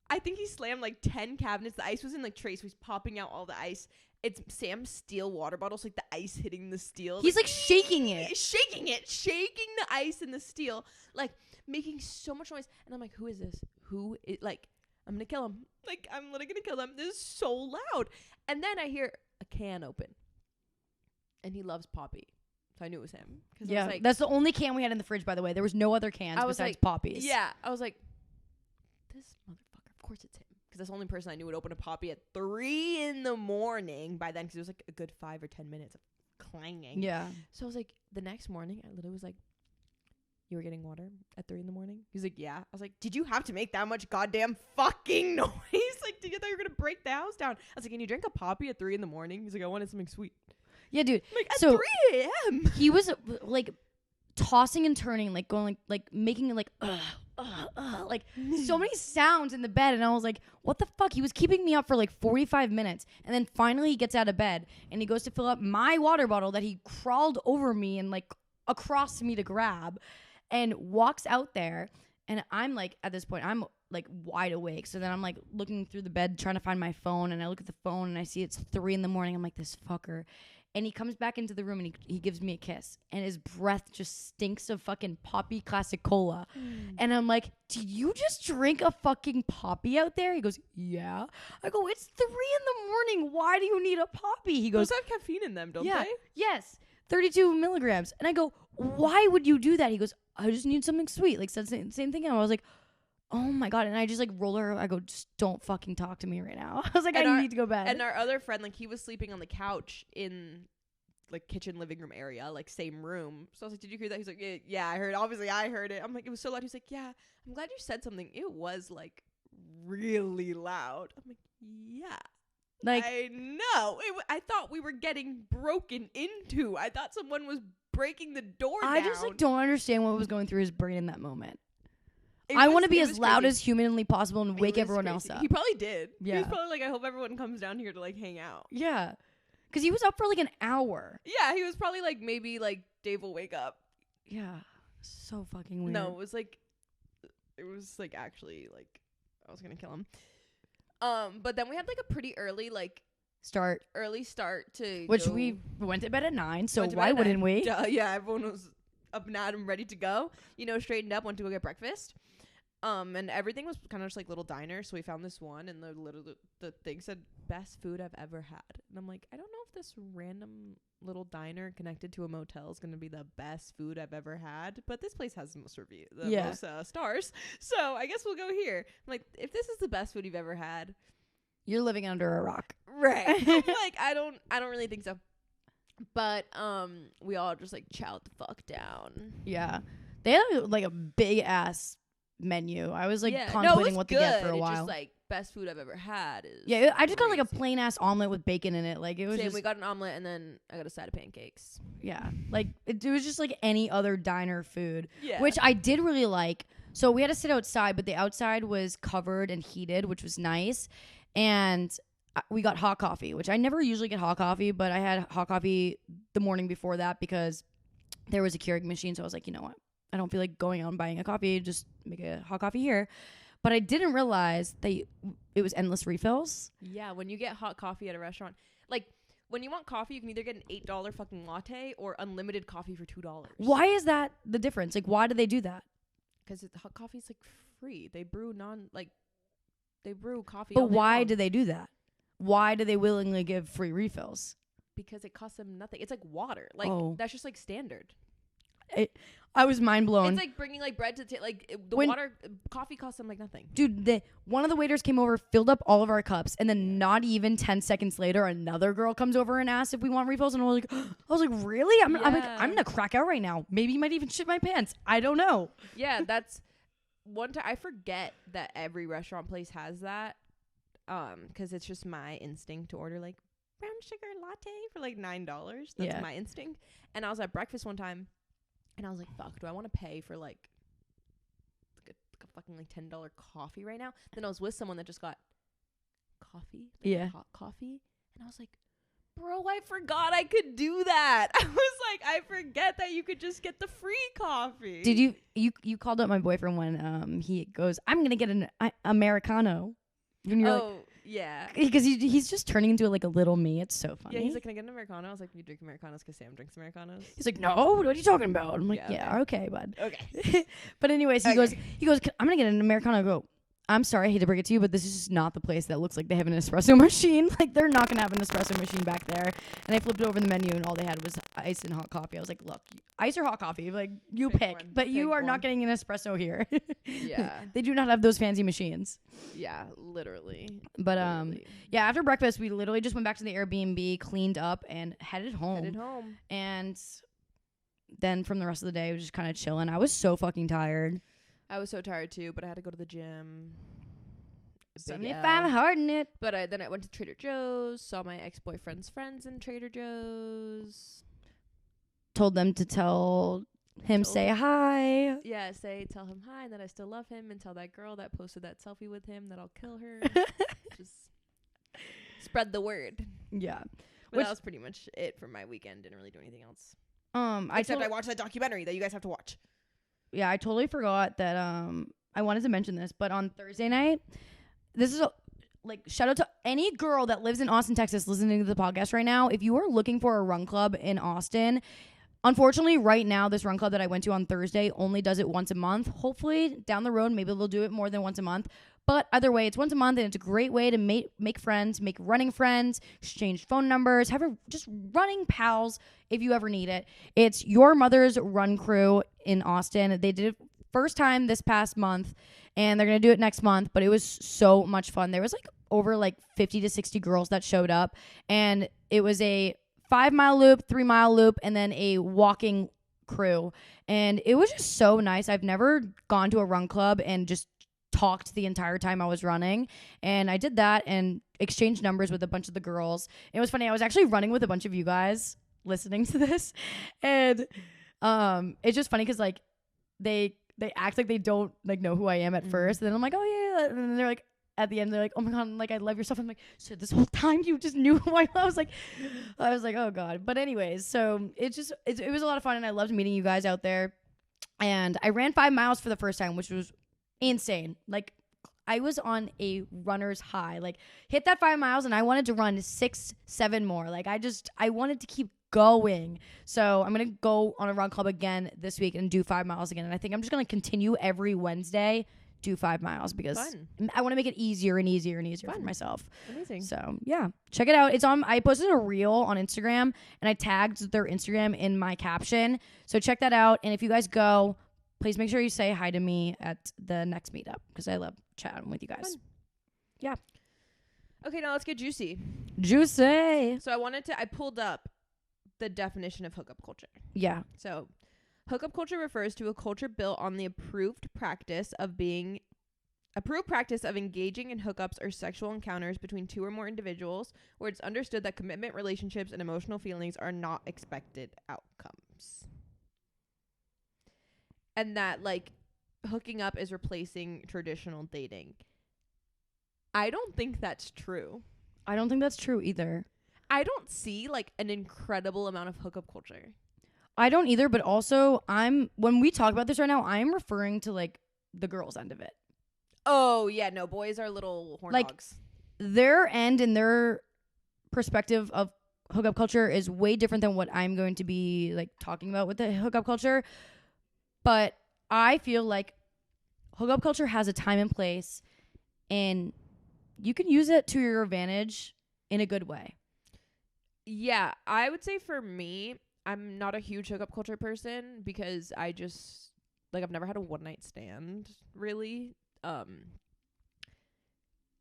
Speaker 1: I think he slammed like 10 cabinets. The ice was in like trays, so he's popping out all the ice. It's Sam's steel water bottles, like the ice hitting the steel.
Speaker 2: He's like shaking it.
Speaker 1: Shaking the ice in the steel, like making so much noise. And I'm like, who is this? Who is, like, I'm gonna kill him. Like, I'm literally gonna kill him. This is so loud. And then I hear a can open. And he loves Poppy. So I knew it was him.
Speaker 2: Yeah,
Speaker 1: I was like,
Speaker 2: that's the only can we had in the fridge, by the way. There was no other cans besides
Speaker 1: like,
Speaker 2: Poppy's.
Speaker 1: Yeah, I was like, this motherfucker, of course it's him. Because that's the only person I knew would open a Poppy at 3 in the morning by then, because it was like a good 5 or 10 minutes of clanging.
Speaker 2: Yeah.
Speaker 1: So I was like, the next morning, I literally was like, you were getting water at 3 in the morning? He's like, yeah. I was like, did you have to make that much goddamn fucking noise? Like, did you thought you were going to break the house down? I was like, can you drink a Poppy at 3 in the morning? He's like, I wanted something sweet.
Speaker 2: Yeah, dude.
Speaker 1: Like, at
Speaker 2: so
Speaker 1: 3 a.m.
Speaker 2: He was like tossing and turning, like going like making like like so many sounds in the bed, and I was like, what the fuck? He was keeping me up for like 45 minutes, and then finally he gets out of bed and he goes to fill up my water bottle that he crawled over me and like across me to grab, and walks out there, and I'm like, at this point I'm like wide awake. So then I'm like looking through the bed trying to find my phone, and I look at the phone and I see it's 3 in the morning. I'm like, this fucker. And he comes back into the room and he gives me a kiss. And his breath just stinks of fucking Poppy Classic Cola. And I'm like, did you just drink a fucking Poppy out there? He goes, yeah. I go, it's 3 in the morning. Why do you need a Poppy? He goes,
Speaker 1: those have caffeine in them, don't
Speaker 2: yeah,
Speaker 1: they?
Speaker 2: yes, 32 milligrams. And I go, why would you do that? He goes, I just need something sweet. Like, said the same thing. And I was like, oh my God. And I just like roll her. I go, just don't fucking talk to me right now. I was like, I need to go bed.
Speaker 1: And our other friend, like, he was sleeping on the couch in like kitchen living room area, like same room. So I was like, did you hear that? He's like, yeah, I heard. Obviously I heard it. I'm like, it was so loud. He's like, yeah, I'm glad you said something. It was like really loud. I'm like, yeah.
Speaker 2: Like,
Speaker 1: I know. I thought we were getting broken into. I thought someone was breaking the door down.
Speaker 2: I just like don't understand what was going through his brain in that moment. I want to be as loud as humanly possible and wake everyone else up.
Speaker 1: He probably did.
Speaker 2: Yeah.
Speaker 1: He was probably like, I hope everyone comes down here to like hang out.
Speaker 2: Yeah. Because he was up for like an hour.
Speaker 1: Yeah, he was probably like, maybe like Dave will wake up.
Speaker 2: Yeah. So fucking weird.
Speaker 1: No, it was like actually like I was going to kill him. But then we had like a pretty early start to
Speaker 2: which
Speaker 1: go.
Speaker 2: We went to bed at 9, so why wouldn't we?
Speaker 1: Yeah, everyone was up and at 'em, ready to go. Straightened up, went to go get breakfast. And everything was kind of just like little diners. So we found this one, and the thing said best food I've ever had. And I'm like, I don't know if this random little diner connected to a motel is going to be the best food I've ever had, but this place has the most most stars. So I guess we'll go here. I'm like, if this is the best food you've ever had,
Speaker 2: you're living under a rock.
Speaker 1: Right. Like, I don't really think so. But we all just like chowed the fuck down.
Speaker 2: Yeah. They had like a big ass menu. I was like contemplating what to get for a while.
Speaker 1: It's just like best food I've ever had is
Speaker 2: I just got like a plain ass omelet with bacon in it. Like it was
Speaker 1: Same,
Speaker 2: just,
Speaker 1: we got an omelet and then I got a side of pancakes.
Speaker 2: Yeah. Like it was just like any other diner food.
Speaker 1: Yeah.
Speaker 2: Which I did really like. So we had to sit outside, but the outside was covered and heated, which was nice. And we got hot coffee, which I never usually get hot coffee, but I had hot coffee the morning before that because there was a Keurig machine. So I was like, you know what? I don't feel like going out and buying a coffee. Just make a hot coffee here. But I didn't realize that it was endless refills.
Speaker 1: Yeah, when you get hot coffee at a restaurant, like when you want coffee, you can either get an $8 fucking latte or unlimited coffee for $2.
Speaker 2: Why is that the difference? Like, why do they do that?
Speaker 1: Because hot coffee's like free. They brew they brew coffee.
Speaker 2: But why do they do that? Why do they willingly give free refills?
Speaker 1: Because it costs them nothing. It's like water. Like that's just like standard.
Speaker 2: I was mind blown.
Speaker 1: It's like bringing like bread to coffee costs them like nothing.
Speaker 2: Dude, one of the waiters came over, filled up all of our cups, and then not even 10 seconds later, another girl comes over and asks if we want refills, and I was like, really? I'm gonna crack out right now. Maybe you might even shit my pants. I don't know.
Speaker 1: Yeah, that's one time. I forget that every restaurant place has that, because it's just my instinct to order like brown sugar latte for like $9. That's my instinct. And I was at breakfast one time. And I was like, fuck, do I want to pay for like a fucking like $10 coffee right now? Then I was with someone that just got coffee. Hot coffee. And I was like, bro, I forgot I could do that. I was like, I forget that you could just get the free coffee.
Speaker 2: Did you called up my boyfriend when he goes, I'm going to get an Americano. And you're like, yeah. Because he's just turning into like a little me. It's so funny.
Speaker 1: Yeah, he's like, can I get an Americano? I was like, you drink Americanos because Sam drinks Americanos.
Speaker 2: He's like, no, what are you talking about? I'm like, yeah, okay, bud.
Speaker 1: Okay.
Speaker 2: But anyways, he goes, I'm going to get an Americano. I go, I'm sorry, I hate to break it to you, but this is just not the place that looks like they have an espresso machine. Like, they're not going to have an espresso machine back there. And I flipped over the menu, and all they had was ice and hot coffee. I was like, look, ice or hot coffee? Like, you pick. But you are not getting an espresso here.
Speaker 1: Yeah.
Speaker 2: They do not have those fancy machines.
Speaker 1: Yeah, literally.
Speaker 2: But, yeah, after breakfast, we literally just went back to the Airbnb, cleaned up, and headed home. And then from the rest of the day, we were just kind of chilling. I was so fucking tired.
Speaker 1: I was so tired too, but I had to go to the gym.
Speaker 2: 75 hard in it.
Speaker 1: But then I went to Trader Joe's, saw my ex-boyfriend's friends in Trader Joe's.
Speaker 2: Told them to tell him say hi.
Speaker 1: Yeah, tell him hi and that I still love him, and tell that girl that posted that selfie with him that I'll kill her. Just spread the word.
Speaker 2: Yeah.
Speaker 1: But that was pretty much it for my weekend. Didn't really do anything else. Except I watched that documentary that you guys have to watch.
Speaker 2: Yeah, I totally forgot that I wanted to mention this, but on Thursday night, this is shout out to any girl that lives in Austin, Texas listening to the podcast right now. If you are looking for a run club in Austin, unfortunately right now this run club that I went to on Thursday only does it once a month. Hopefully down the road maybe they'll do it more than once a month. But either way, it's once a month, and it's a great way to make friends, make running friends, exchange phone numbers, have just running pals if you ever need it. It's Your Mother's Run Crew in Austin. They did it first time this past month, and they're going to do it next month, but it was so much fun. There was over 50 to 60 girls that showed up, and it was a 5-mile loop, 3-mile loop, and then a walking crew. And it was just so nice. I've never gone to a run club and just talked the entire time I was running, and I did that and exchanged numbers with a bunch of the girls. It was funny, I was actually running with a bunch of you guys listening to this, and it's just funny because they act like they don't know who I am at first, and then I'm like, oh yeah, and then they're like at the end they're like, oh my god, I love your stuff. I'm like, so this whole time you just knew who I was. I was like, oh god. But anyways, so it was a lot of fun, and I loved meeting you guys out there. And I ran 5 miles for the first time, which was insane. I was on a runner's high. Hit that 5 miles and I wanted to run 6-7 more. I wanted to keep going. So I'm gonna go on a run club again this week and do 5 miles again. And I think I'm just gonna continue every Wednesday, do 5 miles, because I want to make it easier and easier and easier for myself.
Speaker 1: Amazing. So
Speaker 2: yeah, check it out. I posted a reel on Instagram and I tagged their Instagram in my caption. So check that out. And if you guys go, please make sure you say hi to me at the next meetup, because I love chatting with you guys. Fun. Yeah.
Speaker 1: Okay, now let's get juicy.
Speaker 2: Juicy.
Speaker 1: So I pulled up the definition of hookup culture.
Speaker 2: Yeah.
Speaker 1: So hookup culture refers to a culture built on the approved practice of engaging in hookups or sexual encounters between two or more individuals, where it's understood that commitment, relationships, and emotional feelings are not expected outcomes. And that hooking up is replacing traditional dating. I don't think that's true.
Speaker 2: I don't think that's true either.
Speaker 1: I don't see an incredible amount of hookup culture.
Speaker 2: I don't either, but also when we talk about this right now, I'm referring to like the girls' end of it.
Speaker 1: Oh yeah, no, boys are little horn
Speaker 2: Like,
Speaker 1: dogs.
Speaker 2: Their end and their perspective of hookup culture is way different than what I'm going to be like talking about with the hookup culture. But I feel like hookup culture has a time and place, and you can use it to your advantage in a good way.
Speaker 1: Yeah, I would say for me, I'm not a huge hookup culture person because I just like I've never had a one night stand really.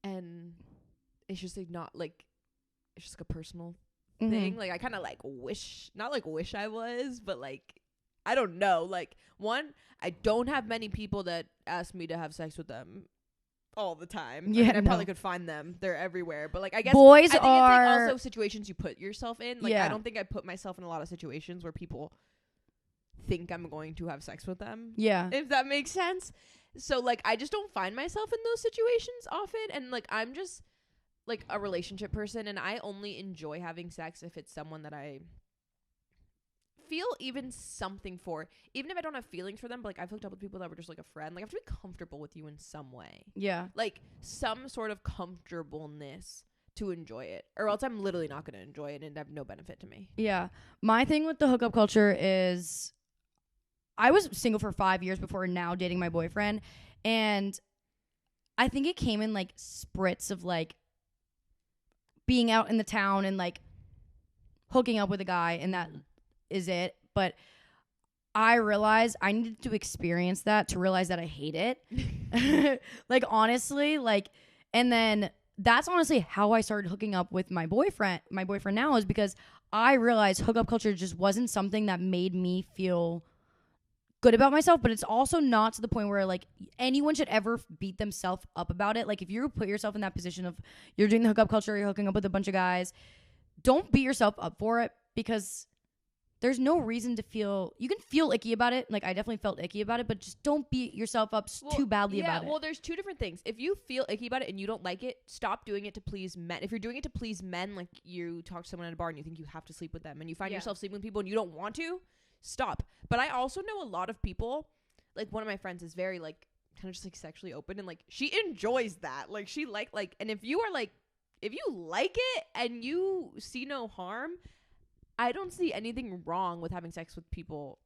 Speaker 1: And it's just like not like it's just like a personal thing. Like I kind of like wish I was, but like I don't know. Like one, I don't have many people that ask me to have sex with them all the time.
Speaker 2: Yeah,
Speaker 1: I mean, I
Speaker 2: no.
Speaker 1: probably could find them. They're everywhere. But like I guess
Speaker 2: Boys
Speaker 1: I think
Speaker 2: are
Speaker 1: it's like also situations you put yourself in. Like
Speaker 2: Yeah.
Speaker 1: I don't think I put myself in a lot of situations where people think I'm going to have sex with them.
Speaker 2: Yeah.
Speaker 1: If that makes sense. So like I just don't find myself in those situations often, and like I'm just like a relationship person, and I only enjoy having sex if it's someone that I feel even something for, even if I don't have feelings for them. But like I've hooked up with people that were just like a friend. Like I have to be comfortable with you in some way.
Speaker 2: Yeah.
Speaker 1: Like some sort of comfortableness to enjoy it, or else I'm literally not going to enjoy it and have no benefit to me.
Speaker 2: Yeah. My thing with the hookup culture is I was single for 5 years before now dating my boyfriend, and I think it came in like spritz of like being out in the town and like hooking up with a guy, and that is it. But I realized I needed to experience that to realize that I hate it. Like honestly, like, and then that's honestly how I started hooking up with my boyfriend. My boyfriend now is because I realized hookup culture just wasn't something that made me feel good about myself, but it's also not to the point where like anyone should ever beat themselves up about it. Like if you put yourself in that position of you're doing the hookup culture, you're hooking up with a bunch of guys, don't beat yourself up for it, because there's no reason to feel, you can feel icky about it. Like I definitely felt icky about it, but just don't beat yourself up too badly about it.
Speaker 1: Yeah, well, there's two different things. If you feel icky about it and you don't like it, stop doing it to please men. If you're doing it to please men, like you talk to someone at a bar and you think you have to sleep with them and you find yourself sleeping with people and you don't want to, stop. But I also know a lot of people, like one of my friends is very like kind of just like sexually open, and like she enjoys that. Like she like, and if you are like, if you like it and you see no harm, I don't see anything wrong with having sex with people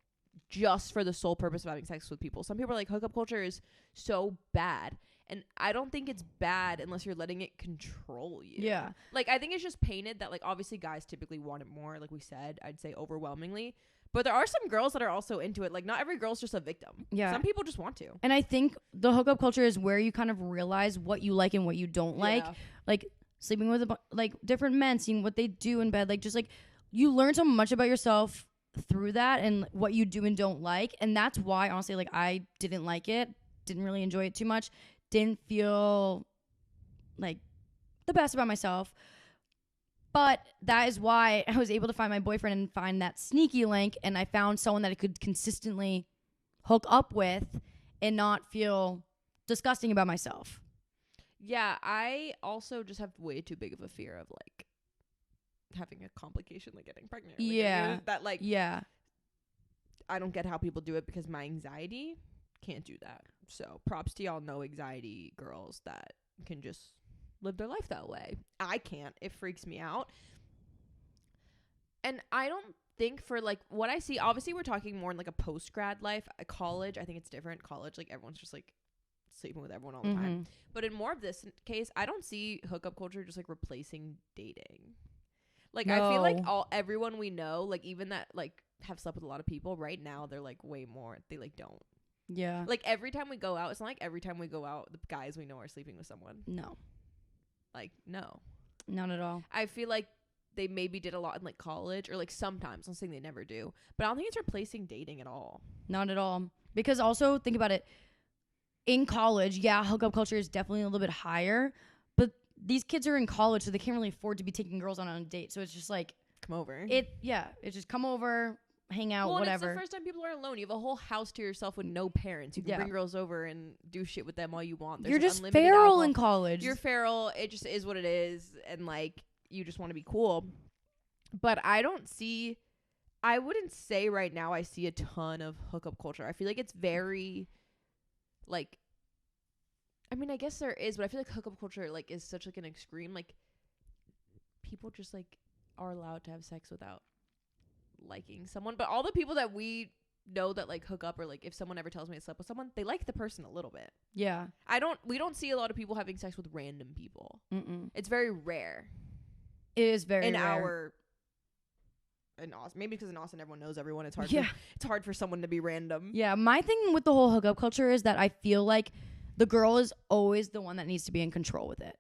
Speaker 1: just for the sole purpose of having sex with people. Some people are like, hookup culture is so bad. And I don't think it's bad unless you're letting it control you.
Speaker 2: Yeah.
Speaker 1: Like, I think it's just painted that, like, obviously guys typically want it more. Like we said, I'd say overwhelmingly. But there are some girls that are also into it. Like, not every girl's just a victim.
Speaker 2: Yeah.
Speaker 1: Some people just want to.
Speaker 2: And I think the hookup culture is where you kind of realize what you like and what you don't like. Like sleeping with like different men, seeing what they do in bed. Like just like you learn so much about yourself through that and what you do and don't like. And that's why, honestly, like I didn't like it. Didn't really enjoy it too much. Didn't feel like the best about myself. But that is why I was able to find my boyfriend and find that sneaky link. And I found someone that I could consistently hook up with and not feel disgusting about myself.
Speaker 1: Yeah, I also just have way too big of a fear of like having a complication, like getting pregnant. Like,
Speaker 2: Yeah.
Speaker 1: That like,
Speaker 2: Yeah.
Speaker 1: I don't get how people do it because my anxiety can't do that. So props to y'all, no anxiety girls that can just live their life that way. I can't. It freaks me out. And I don't think for like what I see, obviously we're talking more in like a post-grad life. A college, I think it's different. College, like everyone's just like sleeping with everyone all the time. But in more of this case, I don't see hookup culture just like replacing dating. Like I feel like everyone we know, like even that like have slept with a lot of people right now, they're like way more, they like don't.
Speaker 2: Yeah.
Speaker 1: Like every time we go out, it's not like every time we go out the guys we know are sleeping with someone.
Speaker 2: No.
Speaker 1: Like no.
Speaker 2: Not at all.
Speaker 1: I feel like they maybe did a lot in like college or like sometimes. I'm saying they never do. But I don't think it's replacing dating at all.
Speaker 2: Not at all. Because also think about it. In college, yeah, hookup culture is definitely a little bit higher, but these kids are in college, so they can't really afford to be taking girls on a date. So it's just like
Speaker 1: come over.
Speaker 2: It's just come over, hang out, whatever.
Speaker 1: It's the first time people are alone. You have a whole house to yourself with no parents. You can bring girls over and do shit with them all you want.
Speaker 2: You're just feral in college.
Speaker 1: You're feral. It just is what it is, and like you just want to be cool. But I don't see I wouldn't say right now I see a ton of hookup culture. I feel like it's very, like, I mean, I guess there is, but I feel like hookup culture, like, is such, like, an extreme. Like, people just, like, are allowed to have sex without liking someone. But all the people that we know that, like, hook up, or, like, if someone ever tells me to sleep with someone, they like the person a little bit.
Speaker 2: Yeah.
Speaker 1: We don't see a lot of people having sex with random people.
Speaker 2: Mm-mm.
Speaker 1: It's very rare.
Speaker 2: It is very
Speaker 1: in
Speaker 2: rare.
Speaker 1: In Austin, maybe because in Austin everyone knows everyone. It's hard.
Speaker 2: Yeah.
Speaker 1: It's hard for someone to be random.
Speaker 2: Yeah. My thing with the whole hookup culture is that I feel like the girl is always the one that needs to be in control with it.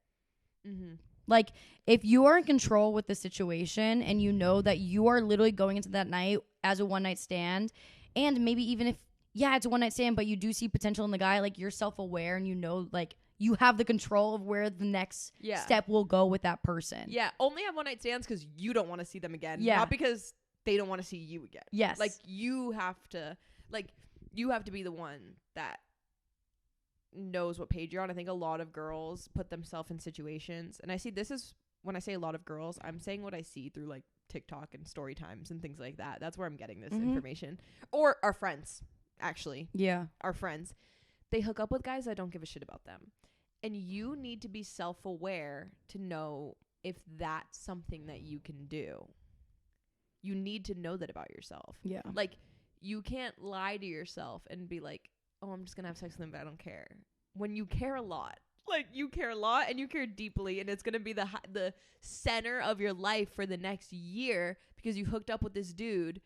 Speaker 1: Mm-hmm.
Speaker 2: Like, if you are in control with the situation and you know that you are literally going into that night as a one-night stand, and maybe even if, yeah, it's a one-night stand, but you do see potential in the guy, like, you're self-aware and you know, like, you have the control of where the next step will go with that person.
Speaker 1: Yeah, only have one-night stands because you don't want to see them again.
Speaker 2: Yeah.
Speaker 1: Not because they don't want to see you again.
Speaker 2: Yes.
Speaker 1: Like, you have to be the one that knows what page you're on. I think a lot of girls put themselves in situations, and I see this is when I say a lot of girls, I'm saying what I see through, like, TikTok and story times and things like that. That's where I'm getting this information. Or our friends, actually.
Speaker 2: Yeah.
Speaker 1: Our friends. They hook up with guys that don't give a shit about them. And you need to be self-aware to know if that's something that you can do. You need to know that about yourself.
Speaker 2: Yeah.
Speaker 1: Like, you can't lie to yourself and be like, oh, I'm just going to have sex with him, but I don't care. When you care a lot. Like, you care a lot and you care deeply, and it's going to be the center of your life for the next year because you hooked up with this dude.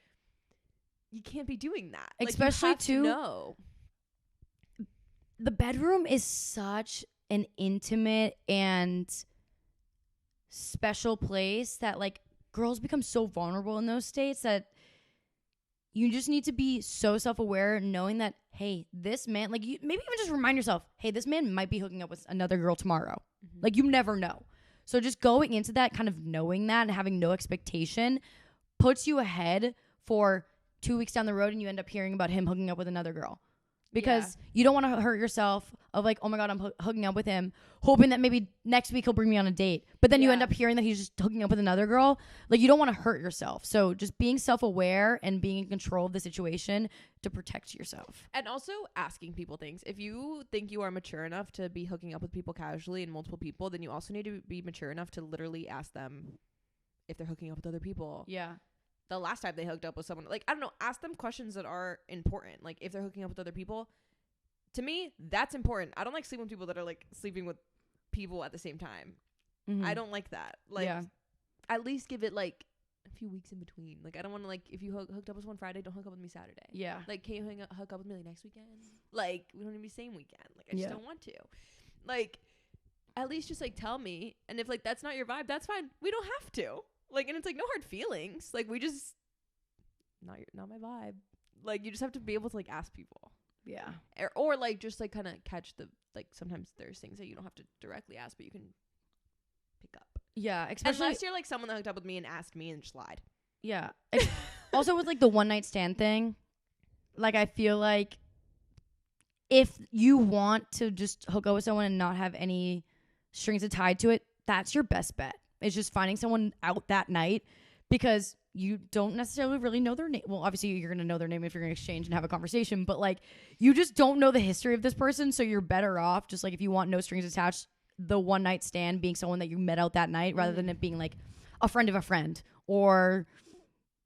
Speaker 1: You can't be doing that.
Speaker 2: Especially,
Speaker 1: like, you have to know.
Speaker 2: The bedroom is such an intimate and special place that, like, girls become so vulnerable in those states that you just need to be so self-aware, knowing that, hey, this man, like, you maybe even just remind yourself, hey, this man might be hooking up with another girl tomorrow. Mm-hmm. Like, you never know. So just going into that, kind of knowing that and having no expectation puts you ahead for 2 weeks down the road and you end up hearing about him hooking up with another girl. Because you don't want to hurt yourself of, like, oh my God, I'm hooking up with him, hoping that maybe next week he'll bring me on a date. But then you end up hearing that he's just hooking up with another girl. Like, you don't want to hurt yourself. So just being self-aware and being in control of the situation to protect yourself.
Speaker 1: And also asking people things. If you think you are mature enough to be hooking up with people casually and multiple people, then you also need to be mature enough to literally ask them if they're hooking up with other people.
Speaker 2: Yeah.
Speaker 1: The last time they hooked up with someone, like, I don't know, ask them questions that are important. Like, if they're hooking up with other people, to me, that's important. I don't like sleeping with people that are, like, sleeping with people at the same time. Mm-hmm. I don't like that. Like, at least give it, like, a few weeks in between. Like, I don't want to, like, if you hooked up with someone Friday, don't hook up with me Saturday. Yeah. Like, can you hook up with me, like, next weekend? Like, we don't need to be same weekend. Like, I just don't want to. Like, at least just, like, tell me. And if, like, that's not your vibe, that's fine. We don't have to. Like, and it's, like, no hard feelings. Like, we just, not my vibe. Like, you just have to be able to, like, ask people. Yeah. Or like, just, like, kind of catch the, like, sometimes there's things that you don't have to directly ask, but you can pick up. Yeah, especially. Unless you're, like, someone that hooked up with me and asked me and just lied.
Speaker 2: Yeah. Also with, like, the one-night stand thing, like, I feel like if you want to just hook up with someone and not have any strings tied to it, that's your best bet. It's just finding someone out that night because you don't necessarily really know their name. Well, obviously you're going to know their name if you're going to exchange and have a conversation, but, like, you just don't know the history of this person. So you're better off just, like, if you want no strings attached, the one night stand being someone that you met out that night rather than it being, like, a friend of a friend or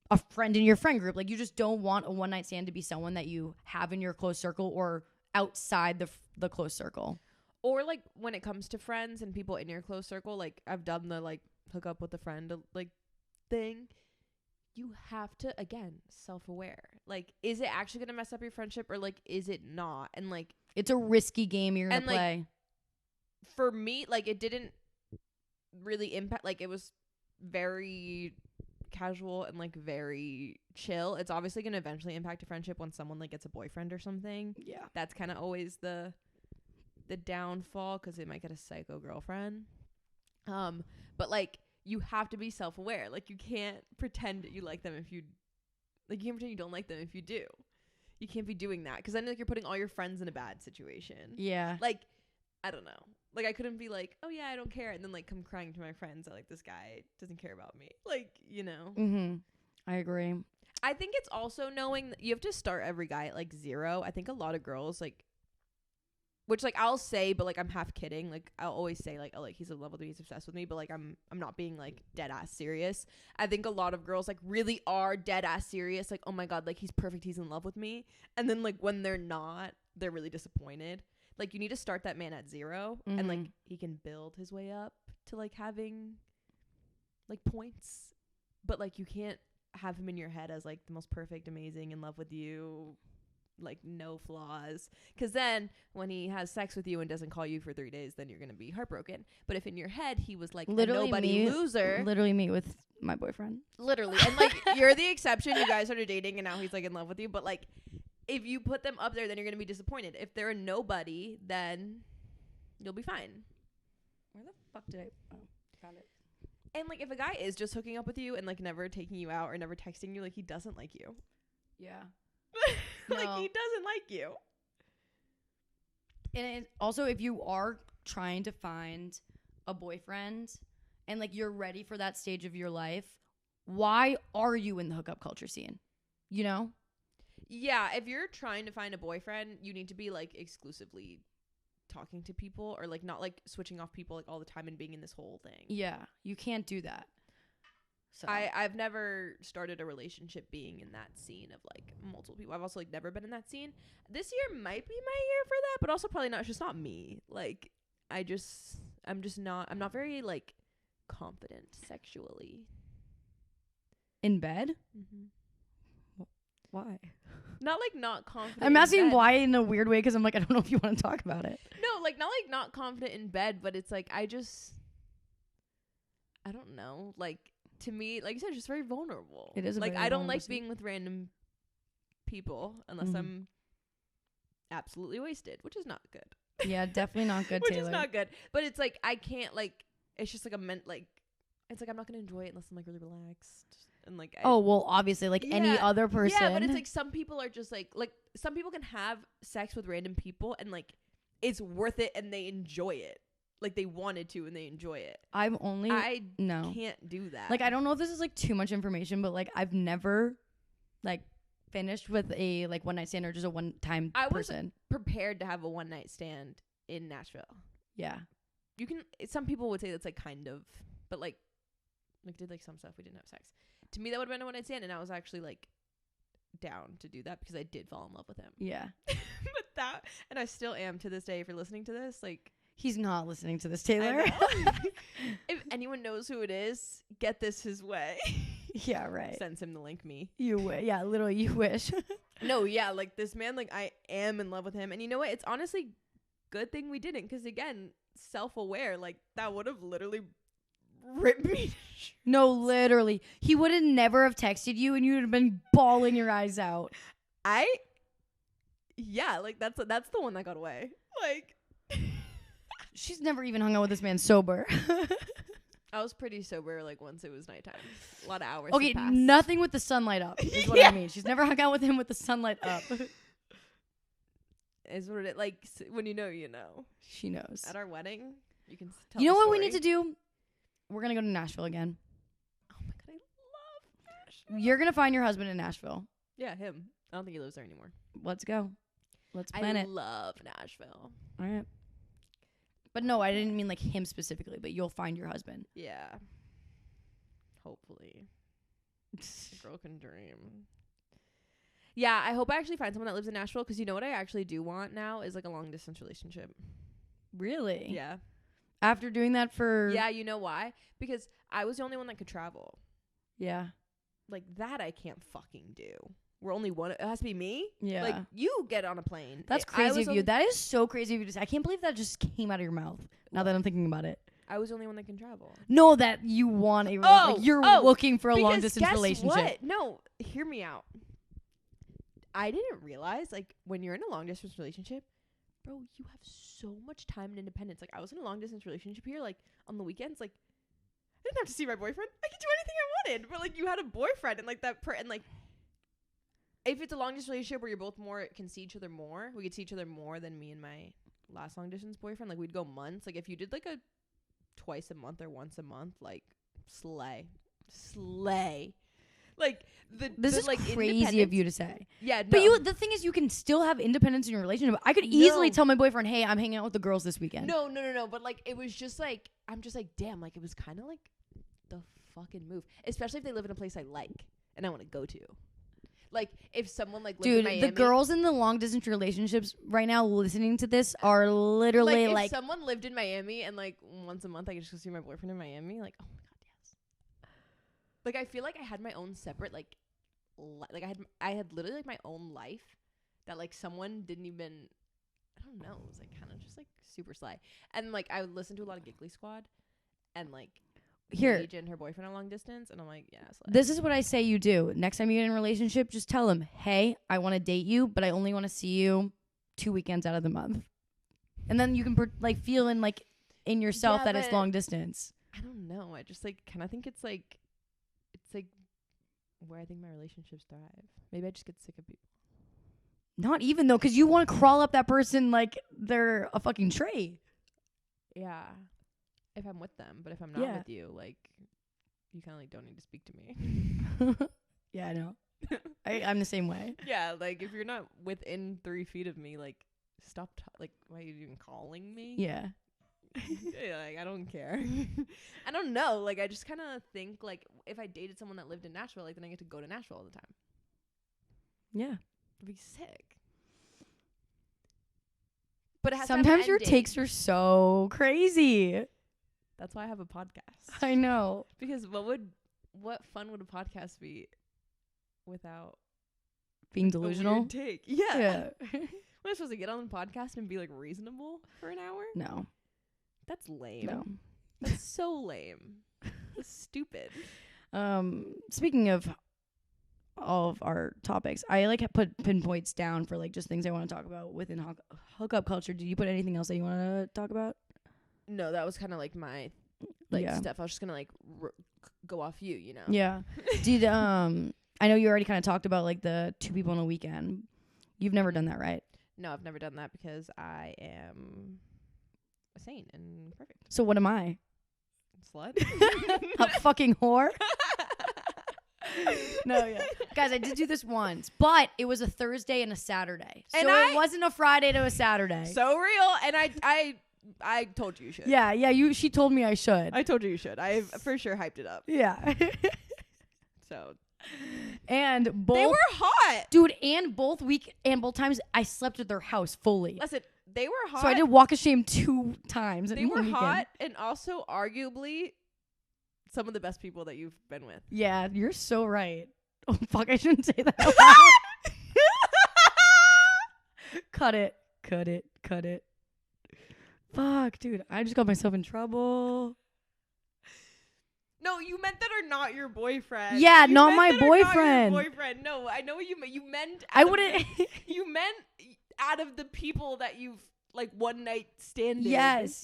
Speaker 2: a friend in your friend group. Like, you just don't want a one night stand to be someone that you have in your close circle or outside the close circle.
Speaker 1: Or, like, when it comes to friends and people in your close circle, like, I've done the, like, hook up with a friend, like, thing. You have to, again, self-aware. Like, is it actually going to mess up your friendship or, like, is it not? And, like,
Speaker 2: it's a risky game you're going to play.
Speaker 1: Like, for me, like, it didn't really impact, like, it was very casual and, like, very chill. It's obviously going to eventually impact a friendship when someone, like, gets a boyfriend or something. Yeah. That's kind of always the downfall because they might get a psycho girlfriend. But, like, you have to be self-aware. Like, you can't pretend that you like them if you, like, you can't pretend you don't like them if you do. You can't be doing that because then, like, you're putting all your friends in a bad situation. Yeah. Like, I don't know. Like, I couldn't be like, oh yeah, I don't care, and then, like, come crying to my friends that, like, this guy doesn't care about me. Like, you know.
Speaker 2: Mm-hmm. I agree.
Speaker 1: I think it's also knowing that you have to start every guy at like 0. I think a lot of girls like, which like I'll say, but like I'm half kidding. Like I'll always say like, oh, like he's in love with me, he's obsessed with me, but like I'm not being like dead ass serious. I think a lot of girls like really are dead ass serious. Like, oh my god, like he's perfect, he's in love with me. And then like when they're not, they're really disappointed. Like you need to start that man at 0, and like he can build his way up to like having like points, but like you can't have him in your head as like the most perfect, amazing, in love with you, like no flaws, because then when he has sex with you and doesn't call you for 3 days, then you're gonna be heartbroken. But if in your head he was like
Speaker 2: literally
Speaker 1: a nobody loser,
Speaker 2: literally me with my boyfriend,
Speaker 1: literally, and like you're the exception, you guys started dating and now he's like in love with you, but like if you put them up there, then you're gonna be disappointed. If they're a nobody, then you'll be fine.
Speaker 2: Where the fuck did I found it?
Speaker 1: And like if a guy is just hooking up with you and like never taking you out or never texting you, like he doesn't like you.
Speaker 2: Yeah.
Speaker 1: Like
Speaker 2: No.
Speaker 1: he doesn't like you.
Speaker 2: And also, if you are trying to find a boyfriend and like you're ready for that stage of your life, why are you in the hookup culture scene? You know?
Speaker 1: Yeah, if you're trying to find a boyfriend, you need to be like exclusively talking to people, or like not like switching off people like all the time and being in this whole thing.
Speaker 2: Yeah, you can't do that. So
Speaker 1: I've never started a relationship being in that scene of like multiple people. I've also like never been in that scene. This year might be my year for that, but also probably not. It's just not me. Like I'm not very like confident sexually.
Speaker 2: in bed?
Speaker 1: Mm-hmm.
Speaker 2: Why?
Speaker 1: Not confident.
Speaker 2: I'm
Speaker 1: in
Speaker 2: asking
Speaker 1: bed.
Speaker 2: why in a weird way because I'm like, I don't know if you want to talk about it.
Speaker 1: No, like not confident in bed, but it's like I don't know. Like to me, like you said, it's just very vulnerable.
Speaker 2: It is a
Speaker 1: like
Speaker 2: very
Speaker 1: I don't
Speaker 2: vulnerable
Speaker 1: like
Speaker 2: scene.
Speaker 1: being with random people unless
Speaker 2: Mhm.
Speaker 1: I'm absolutely wasted, which is not good.
Speaker 2: Yeah, definitely not good,
Speaker 1: Which
Speaker 2: Taylor.
Speaker 1: is not good. But it's like I can't like. It's just like it's like I'm not gonna enjoy it unless I'm like really relaxed and like.
Speaker 2: Oh, well, obviously, like any
Speaker 1: Yeah,
Speaker 2: other person.
Speaker 1: Yeah, but it's like some people are just like some people can have sex with random people and like it's worth it and they enjoy it. Like they wanted to and they enjoy it.
Speaker 2: I've only
Speaker 1: I
Speaker 2: no.
Speaker 1: can't do that.
Speaker 2: Like I don't know if this is like too much information, but like I've never like finished with a like one night stand or just a one time
Speaker 1: I was
Speaker 2: person.
Speaker 1: prepared to have a one night stand in Nashville.
Speaker 2: Yeah.
Speaker 1: You can. Some people would say that's like kind of, but like did like some stuff. We didn't have sex. To me, that would have been a one night stand, and I was actually like down to do that because I did fall in love with him.
Speaker 2: Yeah.
Speaker 1: But that, and I still am to this day. If you're listening to this, like
Speaker 2: He's not listening to this,
Speaker 1: I
Speaker 2: Taylor.
Speaker 1: know. If anyone knows who it is, get this his way.
Speaker 2: Yeah, right.
Speaker 1: Sends him to link me.
Speaker 2: Yeah, literally, you wish.
Speaker 1: No, yeah, like this man, like I am in love with him, and you know what? It's honestly good thing we didn't, because again, self-aware, like that would have literally ripped me.
Speaker 2: No, literally. He would have never have texted you and you would have been bawling your eyes out.
Speaker 1: Yeah, like that's the one that got away. Like
Speaker 2: She's never even hung out with this man sober.
Speaker 1: I was pretty sober like once it was nighttime. A lot of hours.
Speaker 2: Okay,
Speaker 1: had passed.
Speaker 2: nothing with the sunlight up is what
Speaker 1: Yeah.
Speaker 2: I mean. She's never hung out with him with the sunlight up.
Speaker 1: Is what it like when you know, you know.
Speaker 2: She knows.
Speaker 1: At our wedding, you can tell.
Speaker 2: You know
Speaker 1: the
Speaker 2: what we
Speaker 1: story.
Speaker 2: need to do? We're going to go to Nashville again.
Speaker 1: Oh my god, I love Nashville.
Speaker 2: You're going to find your husband in Nashville.
Speaker 1: Yeah, him. I don't think he lives there anymore.
Speaker 2: Let's go. Let's plan
Speaker 1: I
Speaker 2: it.
Speaker 1: love Nashville.
Speaker 2: All right. But no, I didn't mean like him specifically, but you'll find your husband.
Speaker 1: Yeah. Hopefully. A girl can dream. Yeah, I hope I actually find someone that lives in Nashville, because you know what I actually do want now is like a long distance relationship.
Speaker 2: Really?
Speaker 1: Yeah.
Speaker 2: After doing that for...
Speaker 1: Yeah, you know why? Because I was the only one that could travel.
Speaker 2: Yeah.
Speaker 1: Like that I can't fucking do. We're only one. It has to be me.
Speaker 2: Yeah.
Speaker 1: Like you get on a plane.
Speaker 2: That's
Speaker 1: I
Speaker 2: crazy
Speaker 1: was
Speaker 2: of you.
Speaker 1: only-
Speaker 2: That is so crazy of you to say. I can't believe that just came out of your mouth. Now that I'm thinking about it.
Speaker 1: I was the only one that can travel.
Speaker 2: No, that you want a...
Speaker 1: Oh,
Speaker 2: like you're
Speaker 1: oh,
Speaker 2: looking for a
Speaker 1: Because
Speaker 2: long-distance
Speaker 1: guess
Speaker 2: relationship.
Speaker 1: what? No, hear me out. I didn't realize, like, when you're in a long distance relationship, bro, you have so much time and independence. Like, I was in a long distance relationship here, like, on the weekends, like, I didn't have to see my boyfriend. I could do anything I wanted. But, like, you had a boyfriend, and, like, and, like, if it's a long distance relationship where you're both can see each other more, we could see each other more than me and my last long distance boyfriend. Like, we'd go months. Like, if you did, like, a twice a month or once a month, like, slay. Like
Speaker 2: This is
Speaker 1: like
Speaker 2: crazy of you to say.
Speaker 1: Yeah, no.
Speaker 2: But the thing is, you can still have independence in your relationship. I could easily tell my boyfriend, "Hey, I'm hanging out with the girls this weekend."
Speaker 1: No. But like, it was just like, I'm just like, damn. Like, it was kind of like the fucking move, especially if they live in a place I like and I want to go to. Like, if someone like lived in Miami,
Speaker 2: the girls in the long distance relationships right now listening to this are literally
Speaker 1: like, if someone lived in Miami and like once a month I could just go see my boyfriend in Miami, like, oh my god, yes. Like, I feel like I had my own separate like I had literally like my own life that like someone didn't even, I don't know, it was like kind of just like super sly. And like I would listen to a lot of Giggly Squad and like Paige and her boyfriend are long distance, and I'm like, yeah.
Speaker 2: This is what I say you do. Next time you get in a relationship, just tell them, "Hey, I want to date you, but I only want to see you 2 weekends out of the month." And then you can feel in yourself that it's long distance.
Speaker 1: I don't know. I just like kind of think it's like where I think my relationships thrive. Maybe I just get sick of people.
Speaker 2: Not even though, because you want to crawl up that person like they're a fucking tray.
Speaker 1: Yeah. If I'm with them, but if I'm not with you, like, you kind of like don't need to speak to me.
Speaker 2: Yeah, I know. I'm the same way.
Speaker 1: Yeah, like if you're not within 3 feet of me, like, stop. Like, why are you even calling me?
Speaker 2: Yeah.
Speaker 1: Yeah, like, I don't care. I don't know. Like, I just kind of think like if I dated someone that lived in Nashville, like then I get to go to Nashville all the time.
Speaker 2: Yeah,
Speaker 1: it'd be sick. But it has
Speaker 2: sometimes your takes are so crazy.
Speaker 1: That's why I have a podcast.
Speaker 2: I know.
Speaker 1: Because what fun would a podcast be without
Speaker 2: being delusional?
Speaker 1: A weird take. Yeah.
Speaker 2: Am
Speaker 1: I supposed to get on the podcast and be like reasonable for an hour?
Speaker 2: No.
Speaker 1: That's lame.
Speaker 2: No.
Speaker 1: That's so lame. That's stupid.
Speaker 2: Speaking of all of our topics, I like put pinpoints down for like just things I want to talk about within hookup culture. Did you put anything else that you want to talk about?
Speaker 1: No, that was kind of like my stuff. I was just gonna like go off you know.
Speaker 2: Yeah. Did I know you already kind of talked about like the 2 people on a weekend. You've never done that, right?
Speaker 1: No, I've never done that because I am sane and perfect.
Speaker 2: So what am I?
Speaker 1: Slut.
Speaker 2: A fucking whore. No, yeah. Guys, I did do this once, but it was a Thursday and a Saturday. So it wasn't a Friday to a Saturday.
Speaker 1: So real. And I told you should.
Speaker 2: Yeah, she told me I should.
Speaker 1: I told you should. I for sure hyped it up.
Speaker 2: Yeah.
Speaker 1: So.
Speaker 2: And both.
Speaker 1: They were hot.
Speaker 2: Dude, and both times I slept at their house fully.
Speaker 1: Listen, they were hot.
Speaker 2: So I did walk of shame 2 times.
Speaker 1: They were hot and also arguably some of the best people that you've been with.
Speaker 2: Yeah, you're so right. Oh, fuck, I shouldn't say that. Cut it. Fuck, dude, I just got myself in trouble.
Speaker 1: No, you meant that are not your boyfriend.
Speaker 2: Yeah, not my boyfriend.
Speaker 1: Not your boyfriend. No, I know what you meant. You meant.
Speaker 2: I wouldn't.
Speaker 1: You meant out of the people that you've like one night standing.
Speaker 2: Yes.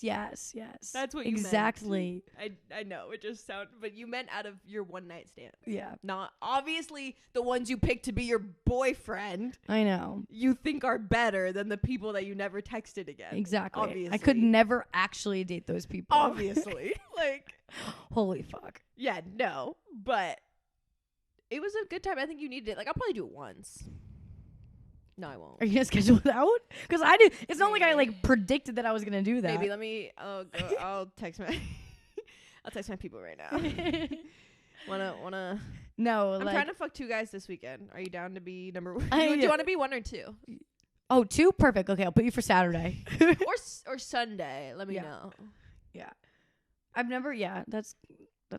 Speaker 1: That's what you
Speaker 2: exactly.
Speaker 1: meant. I know it just sounded, but you meant out of your one night stand.
Speaker 2: Yeah.
Speaker 1: Not obviously the ones you picked to be your boyfriend.
Speaker 2: I know.
Speaker 1: You think are better than the people that you never texted again.
Speaker 2: Exactly.
Speaker 1: Obviously.
Speaker 2: I could never actually date those people.
Speaker 1: Obviously. Like.
Speaker 2: Holy fuck.
Speaker 1: Yeah, no. But it was a good time. I think you needed it. Like, I'll probably do it once. No, I won't.
Speaker 2: Are you gonna schedule it out? Because I did. It's not like I like predicted that I was gonna do that.
Speaker 1: Maybe let me. I'll text my. I'll text my people right now. Wanna?
Speaker 2: No,
Speaker 1: I'm trying to fuck 2 guys this weekend. Are you down to be number 1? Do
Speaker 2: do
Speaker 1: you want to be 1 or 2?
Speaker 2: Oh, 2? Perfect. Okay, I'll put you for Saturday.
Speaker 1: or Sunday. Let me know.
Speaker 2: Yeah. I've never. Yeah, that's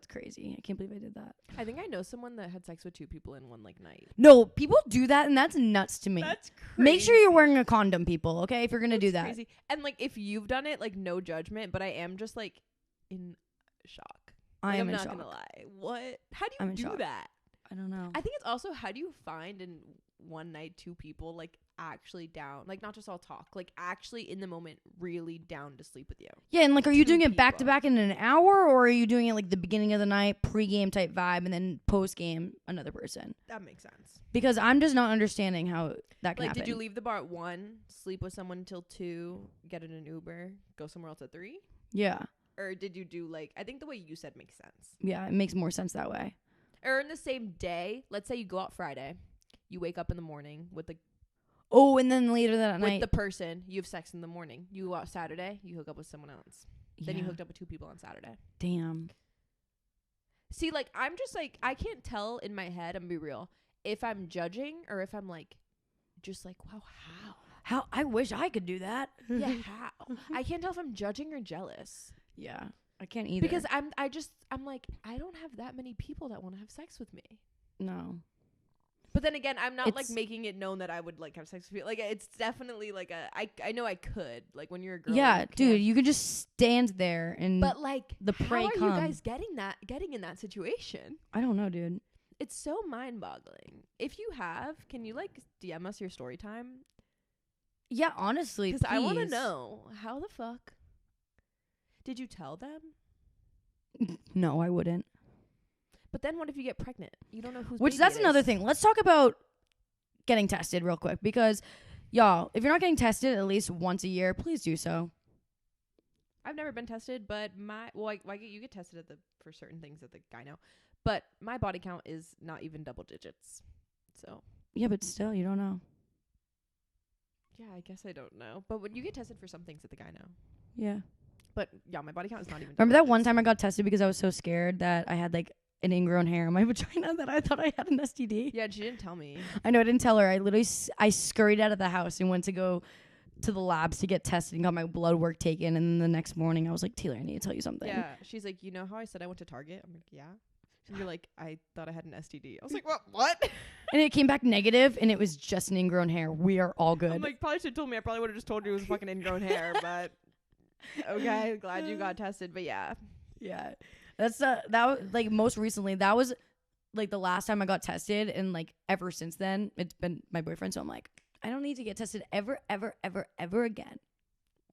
Speaker 2: crazy. I can't believe I did that.
Speaker 1: I think I know someone that had sex with 2 people in one like night.
Speaker 2: No, people do that, and that's nuts to me.
Speaker 1: That's crazy.
Speaker 2: Make sure you're wearing a condom, people. Okay, if you're gonna do that.
Speaker 1: Crazy. And like, if you've done it, like, no judgment. But I am just like in shock. Like, I'm not gonna lie. What? How do you do that?
Speaker 2: I don't know.
Speaker 1: I think it's also, how do you find in one night 2 people like actually down, like not just all talk, like actually in the moment really down to sleep with you?
Speaker 2: Yeah, and like, are you doing it back to back in an hour, or are you doing it like the beginning of the night, pre-game type vibe, and then post-game another person?
Speaker 1: That makes sense.
Speaker 2: Because I'm just not understanding how that can happen.
Speaker 1: Did you leave the bar at 1, sleep with someone till 2, get in an Uber, go somewhere else at 3?
Speaker 2: Yeah.
Speaker 1: Or did you do like, I think the way you said makes sense.
Speaker 2: Yeah, it makes more sense that way.
Speaker 1: Or in the same day. Let's say you go out Friday. You wake up in the morning with the
Speaker 2: And then later that
Speaker 1: with
Speaker 2: night.
Speaker 1: the person. You have sex in the morning. You go out Saturday. You hook up with someone else. Then you hooked up with 2 people on Saturday.
Speaker 2: Damn.
Speaker 1: See, like, I'm just, like, I can't tell in my head, I'm gonna be real, if I'm judging or if I'm, like, just, like, wow, how?
Speaker 2: How? I wish I could do that.
Speaker 1: Yeah, how? I can't tell if I'm judging or jealous.
Speaker 2: Yeah. I can't either.
Speaker 1: Because I'm like, I don't have that many people that want to have sex with me.
Speaker 2: No.
Speaker 1: But then again, I'm not, like, making it known that I would, like, have sex with you. Like, it's definitely, like, I know I could. Like, when you're a girl.
Speaker 2: Yeah, dude, you could just stand there and
Speaker 1: But, like,
Speaker 2: the prey
Speaker 1: how are
Speaker 2: come.
Speaker 1: you guys getting in that situation?
Speaker 2: I don't know, dude.
Speaker 1: It's so mind-boggling. If you have, can you, like, DM us your story time?
Speaker 2: Yeah, honestly,
Speaker 1: Because I want to
Speaker 2: please.
Speaker 1: know, how the fuck did you tell them?
Speaker 2: No, I wouldn't.
Speaker 1: But then what if you get pregnant? You don't know who's
Speaker 2: Which
Speaker 1: baby
Speaker 2: that's
Speaker 1: it
Speaker 2: another
Speaker 1: is.
Speaker 2: thing. Let's talk about getting tested real quick because y'all, if you're not getting tested at least once a year, please do so.
Speaker 1: I've never been tested, but you get tested for certain things at the gyno, but my body count is not even double digits. So
Speaker 2: Yeah, but still, you don't know.
Speaker 1: yeah, I guess I don't know. But when you get tested for some things at the gyno,
Speaker 2: Yeah.
Speaker 1: but yeah, my body count is not even.
Speaker 2: Remember
Speaker 1: double
Speaker 2: that one
Speaker 1: digits.
Speaker 2: time I got tested because I was so scared that I had like an ingrown hair in my vagina that I thought I had an STD?
Speaker 1: Yeah, and she didn't tell me.
Speaker 2: I know, I didn't tell her. I literally I scurried out of the house and went to go to the labs to get tested and got my blood work taken. And then the next morning I was like, Taylor, I need to tell you something.
Speaker 1: Yeah, she's like, you know how I said I went to Target? I'm like, yeah. And you're like, I thought I had an STD. I was like, what?
Speaker 2: And it came back negative, and it was just an ingrown hair. We are all good.
Speaker 1: I'm like, probably should have told me. I probably would have just told you it was fucking ingrown hair, but okay, glad you got tested. But yeah.
Speaker 2: Yeah. That's that was like most recently, that was like the last time I got tested, and like ever since then it's been my boyfriend, so I'm like, I don't need to get tested ever again.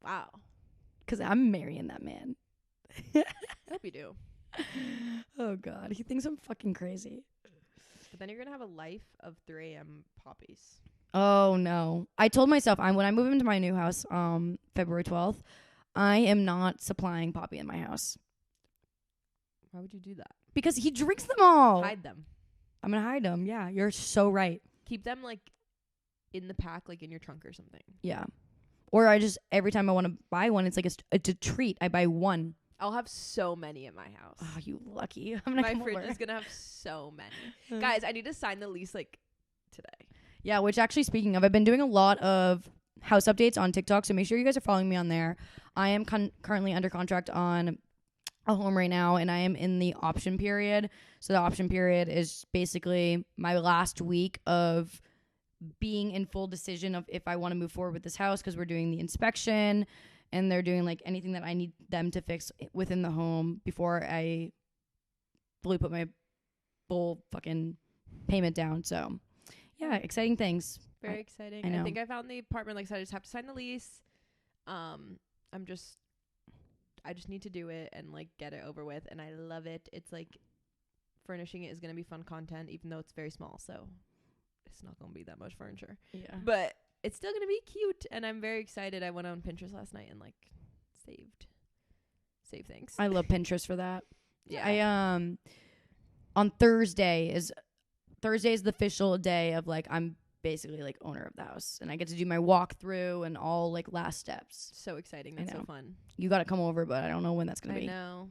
Speaker 1: Wow.
Speaker 2: Because I'm marrying that man.
Speaker 1: I hope you do.
Speaker 2: Oh god, he thinks I'm fucking crazy.
Speaker 1: But then you're gonna have a life of 3 a.m. poppies.
Speaker 2: Oh no. I told myself when I move into my new house February 12th, I am not supplying Poppy in my house.
Speaker 1: Why would you do that?
Speaker 2: Because he drinks them all.
Speaker 1: Hide them.
Speaker 2: I'm gonna hide them. Yeah, you're so right.
Speaker 1: Keep them like in the pack, like in your trunk or something.
Speaker 2: Yeah. Or I just, every time I want to buy one, it's like it's a treat. I buy one.
Speaker 1: I'll have so many in my house.
Speaker 2: Oh, you lucky. I'm gonna
Speaker 1: My
Speaker 2: come
Speaker 1: fridge
Speaker 2: over.
Speaker 1: is gonna have so many. Guys, I need to sign the lease like today.
Speaker 2: Yeah, which actually, speaking of, I've been doing a lot of house updates on TikTok, so make sure you guys are following me on there. I am currently under contract on a home right now, and I am in the option period. So the option period is basically my last week of being in full decision of if I want to move forward with this house, because we're doing the inspection and they're doing like anything that I need them to fix within the home before I fully put my full fucking payment down. So yeah, exciting things.
Speaker 1: Very exciting.
Speaker 2: I know.
Speaker 1: I think I found the apartment. Like I said, I just have to sign the lease. I just need to do it and like get it over with, and I love it. It's like furnishing it is gonna be fun content, even though it's very small, so it's not gonna be that much furniture.
Speaker 2: Yeah.
Speaker 1: But it's still gonna be cute, and I'm very excited. I went on Pinterest last night and like saved things.
Speaker 2: I love Pinterest for that.
Speaker 1: Yeah.
Speaker 2: I on Thursday is the official day of like I'm basically like owner of the house, and I get to do my walkthrough and all like last steps.
Speaker 1: So exciting. That's so fun.
Speaker 2: You got to come over, but I don't know when that's gonna
Speaker 1: I
Speaker 2: be.
Speaker 1: know.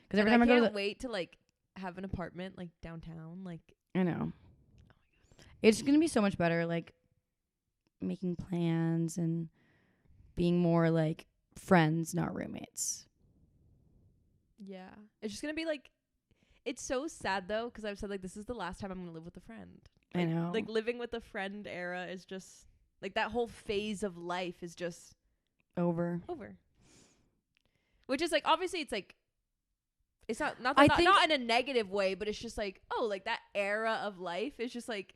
Speaker 2: Because every time I go to
Speaker 1: can't wait to like have an apartment like downtown. Like
Speaker 2: I know. It's gonna be so much better, like making plans and being more like friends, not roommates.
Speaker 1: yeah, it's just gonna be like. It's so sad though, because I've said like this is the last time I'm gonna live with a friend. Like,
Speaker 2: I know.
Speaker 1: Like living with a friend era is just like that whole phase of life is just
Speaker 2: over.
Speaker 1: Which is like obviously it's like it's not
Speaker 2: I
Speaker 1: not
Speaker 2: think-
Speaker 1: not in a negative way, but it's just like oh like that era of life is just like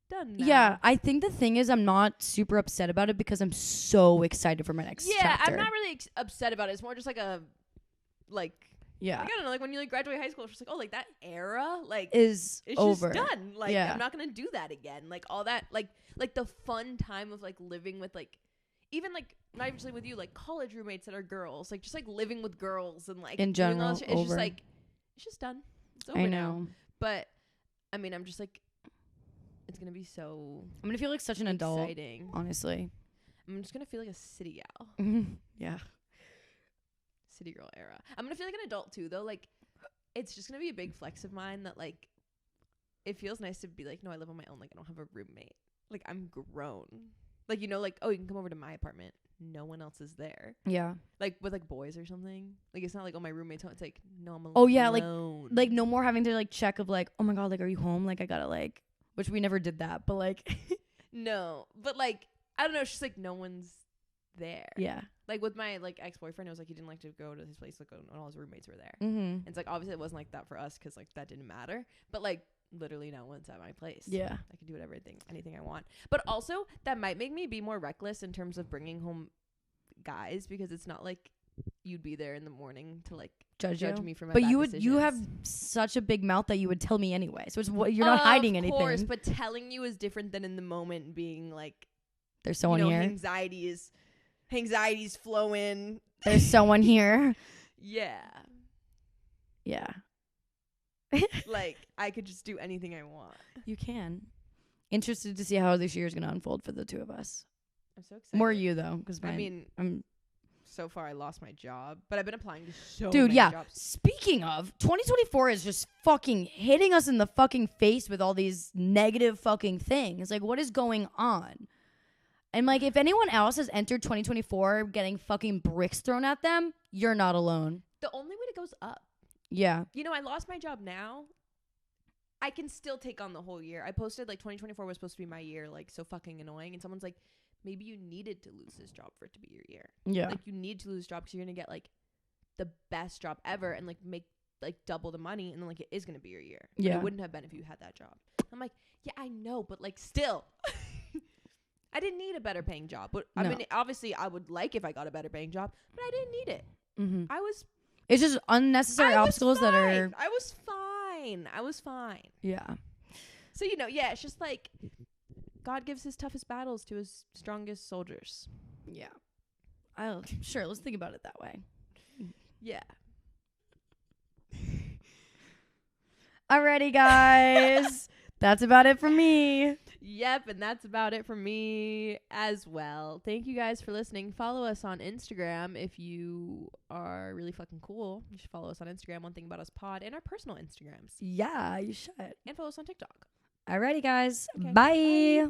Speaker 1: done now.
Speaker 2: Yeah, I think the thing is I'm not super upset about it because I'm so excited for my next chapter.
Speaker 1: I'm not really upset about it. It's more just like a like
Speaker 2: Yeah.
Speaker 1: like, I don't know, like when you like graduate high school, it's just like, oh, like that era, like
Speaker 2: Is
Speaker 1: it's
Speaker 2: over.
Speaker 1: just done. Like
Speaker 2: Yeah.
Speaker 1: I'm not gonna do that again. Like all that, like the fun time of like living with like, even like not even just with you, like college roommates that are girls, like just like living with girls and like
Speaker 2: In
Speaker 1: doing all
Speaker 2: general,
Speaker 1: that shit, it's
Speaker 2: over.
Speaker 1: just like it's just done. It's over
Speaker 2: I
Speaker 1: now.
Speaker 2: know.
Speaker 1: But I mean, I'm just like, it's gonna be so
Speaker 2: I'm gonna feel like such an adult,
Speaker 1: exciting.
Speaker 2: honestly.
Speaker 1: I'm just gonna feel like a city gal.
Speaker 2: Yeah.
Speaker 1: City girl era. I'm gonna feel like an adult too, though. Like, it's just gonna be a big flex of mine that, like, it feels nice to be like, no, I live on my own. Like, I don't have a roommate. Like, I'm grown. Like, you know, like, oh, you can come over to my apartment. No one else is there.
Speaker 2: Yeah.
Speaker 1: Like, with, like, boys or something. Like, it's not like, oh, my roommate's home. It's like, no, I'm alone.
Speaker 2: Oh, yeah, like no more having to, like, check of, like, oh, my God, like, are you home? Like, I gotta, like, which we never did that, but, like.
Speaker 1: No. But, like, I don't know. It's just, like, no one's there.
Speaker 2: Yeah.
Speaker 1: Like, with my, like, ex-boyfriend, it was like he didn't like to go to his place, like, when all his roommates were there.
Speaker 2: Mm-hmm.
Speaker 1: And it's like, obviously it wasn't like that for us because, like, that didn't matter. But, like, literally no one's at my place.
Speaker 2: Yeah.
Speaker 1: I can do anything I want. But also, that might make me be more reckless in terms of bringing home guys, because it's not like you'd be there in the morning to, like, judge me for my
Speaker 2: but
Speaker 1: bad
Speaker 2: you
Speaker 1: decisions.
Speaker 2: have such a big mouth that you would tell me anyway. So it's what you're not hiding anything. Of course,
Speaker 1: but telling you is different than in the moment being like,
Speaker 2: there's someone here.
Speaker 1: Anxiety's flowing.
Speaker 2: There's someone here.
Speaker 1: Yeah.
Speaker 2: Yeah.
Speaker 1: Like, I could just do anything I want.
Speaker 2: You can. Interested to see how this year is going to unfold for the two of us.
Speaker 1: I'm so excited.
Speaker 2: More you, though. Because
Speaker 1: I'm so far, I lost my job. But I've been applying to so
Speaker 2: many
Speaker 1: jobs.
Speaker 2: Speaking of, 2024 is just fucking hitting us in the fucking face with all these negative fucking things. Like, what is going on? And, like, if anyone else has entered 2024 getting fucking bricks thrown at them, you're not alone.
Speaker 1: The only way it goes up.
Speaker 2: Yeah.
Speaker 1: You know, I lost my job now. I can still take on the whole year. I posted, like, 2024 was supposed to be my year, like, so fucking annoying. And someone's like, maybe you needed to lose this job for it to be your year.
Speaker 2: Yeah.
Speaker 1: Like, you need to lose this job because you're going to get, like, the best job ever and, like, make, like, double the money. And then, like, it is going to be your year. But
Speaker 2: Yeah.
Speaker 1: it wouldn't have been if you had that job. I'm like, yeah, I know. But, like, still. I didn't need a better paying job. But, I mean, obviously, I would like if I got a better paying job. But I didn't need it.
Speaker 2: Mm-hmm.
Speaker 1: It's
Speaker 2: just unnecessary obstacles that are.
Speaker 1: I was fine.
Speaker 2: Yeah.
Speaker 1: So, you know, yeah, it's just like God gives his toughest battles to his strongest soldiers.
Speaker 2: Yeah. Sure, let's think about it that way.
Speaker 1: Yeah.
Speaker 2: Alrighty, guys. That's about it for me.
Speaker 1: Yep, and that's about it for me as well. Thank you guys for listening. Follow us on Instagram if you are really fucking cool. You should follow us on Instagram, One Thing About Us Pod, and our personal Instagrams.
Speaker 2: Yeah, you should.
Speaker 1: And follow us on TikTok.
Speaker 2: Alrighty, guys.
Speaker 1: Okay.
Speaker 2: Bye.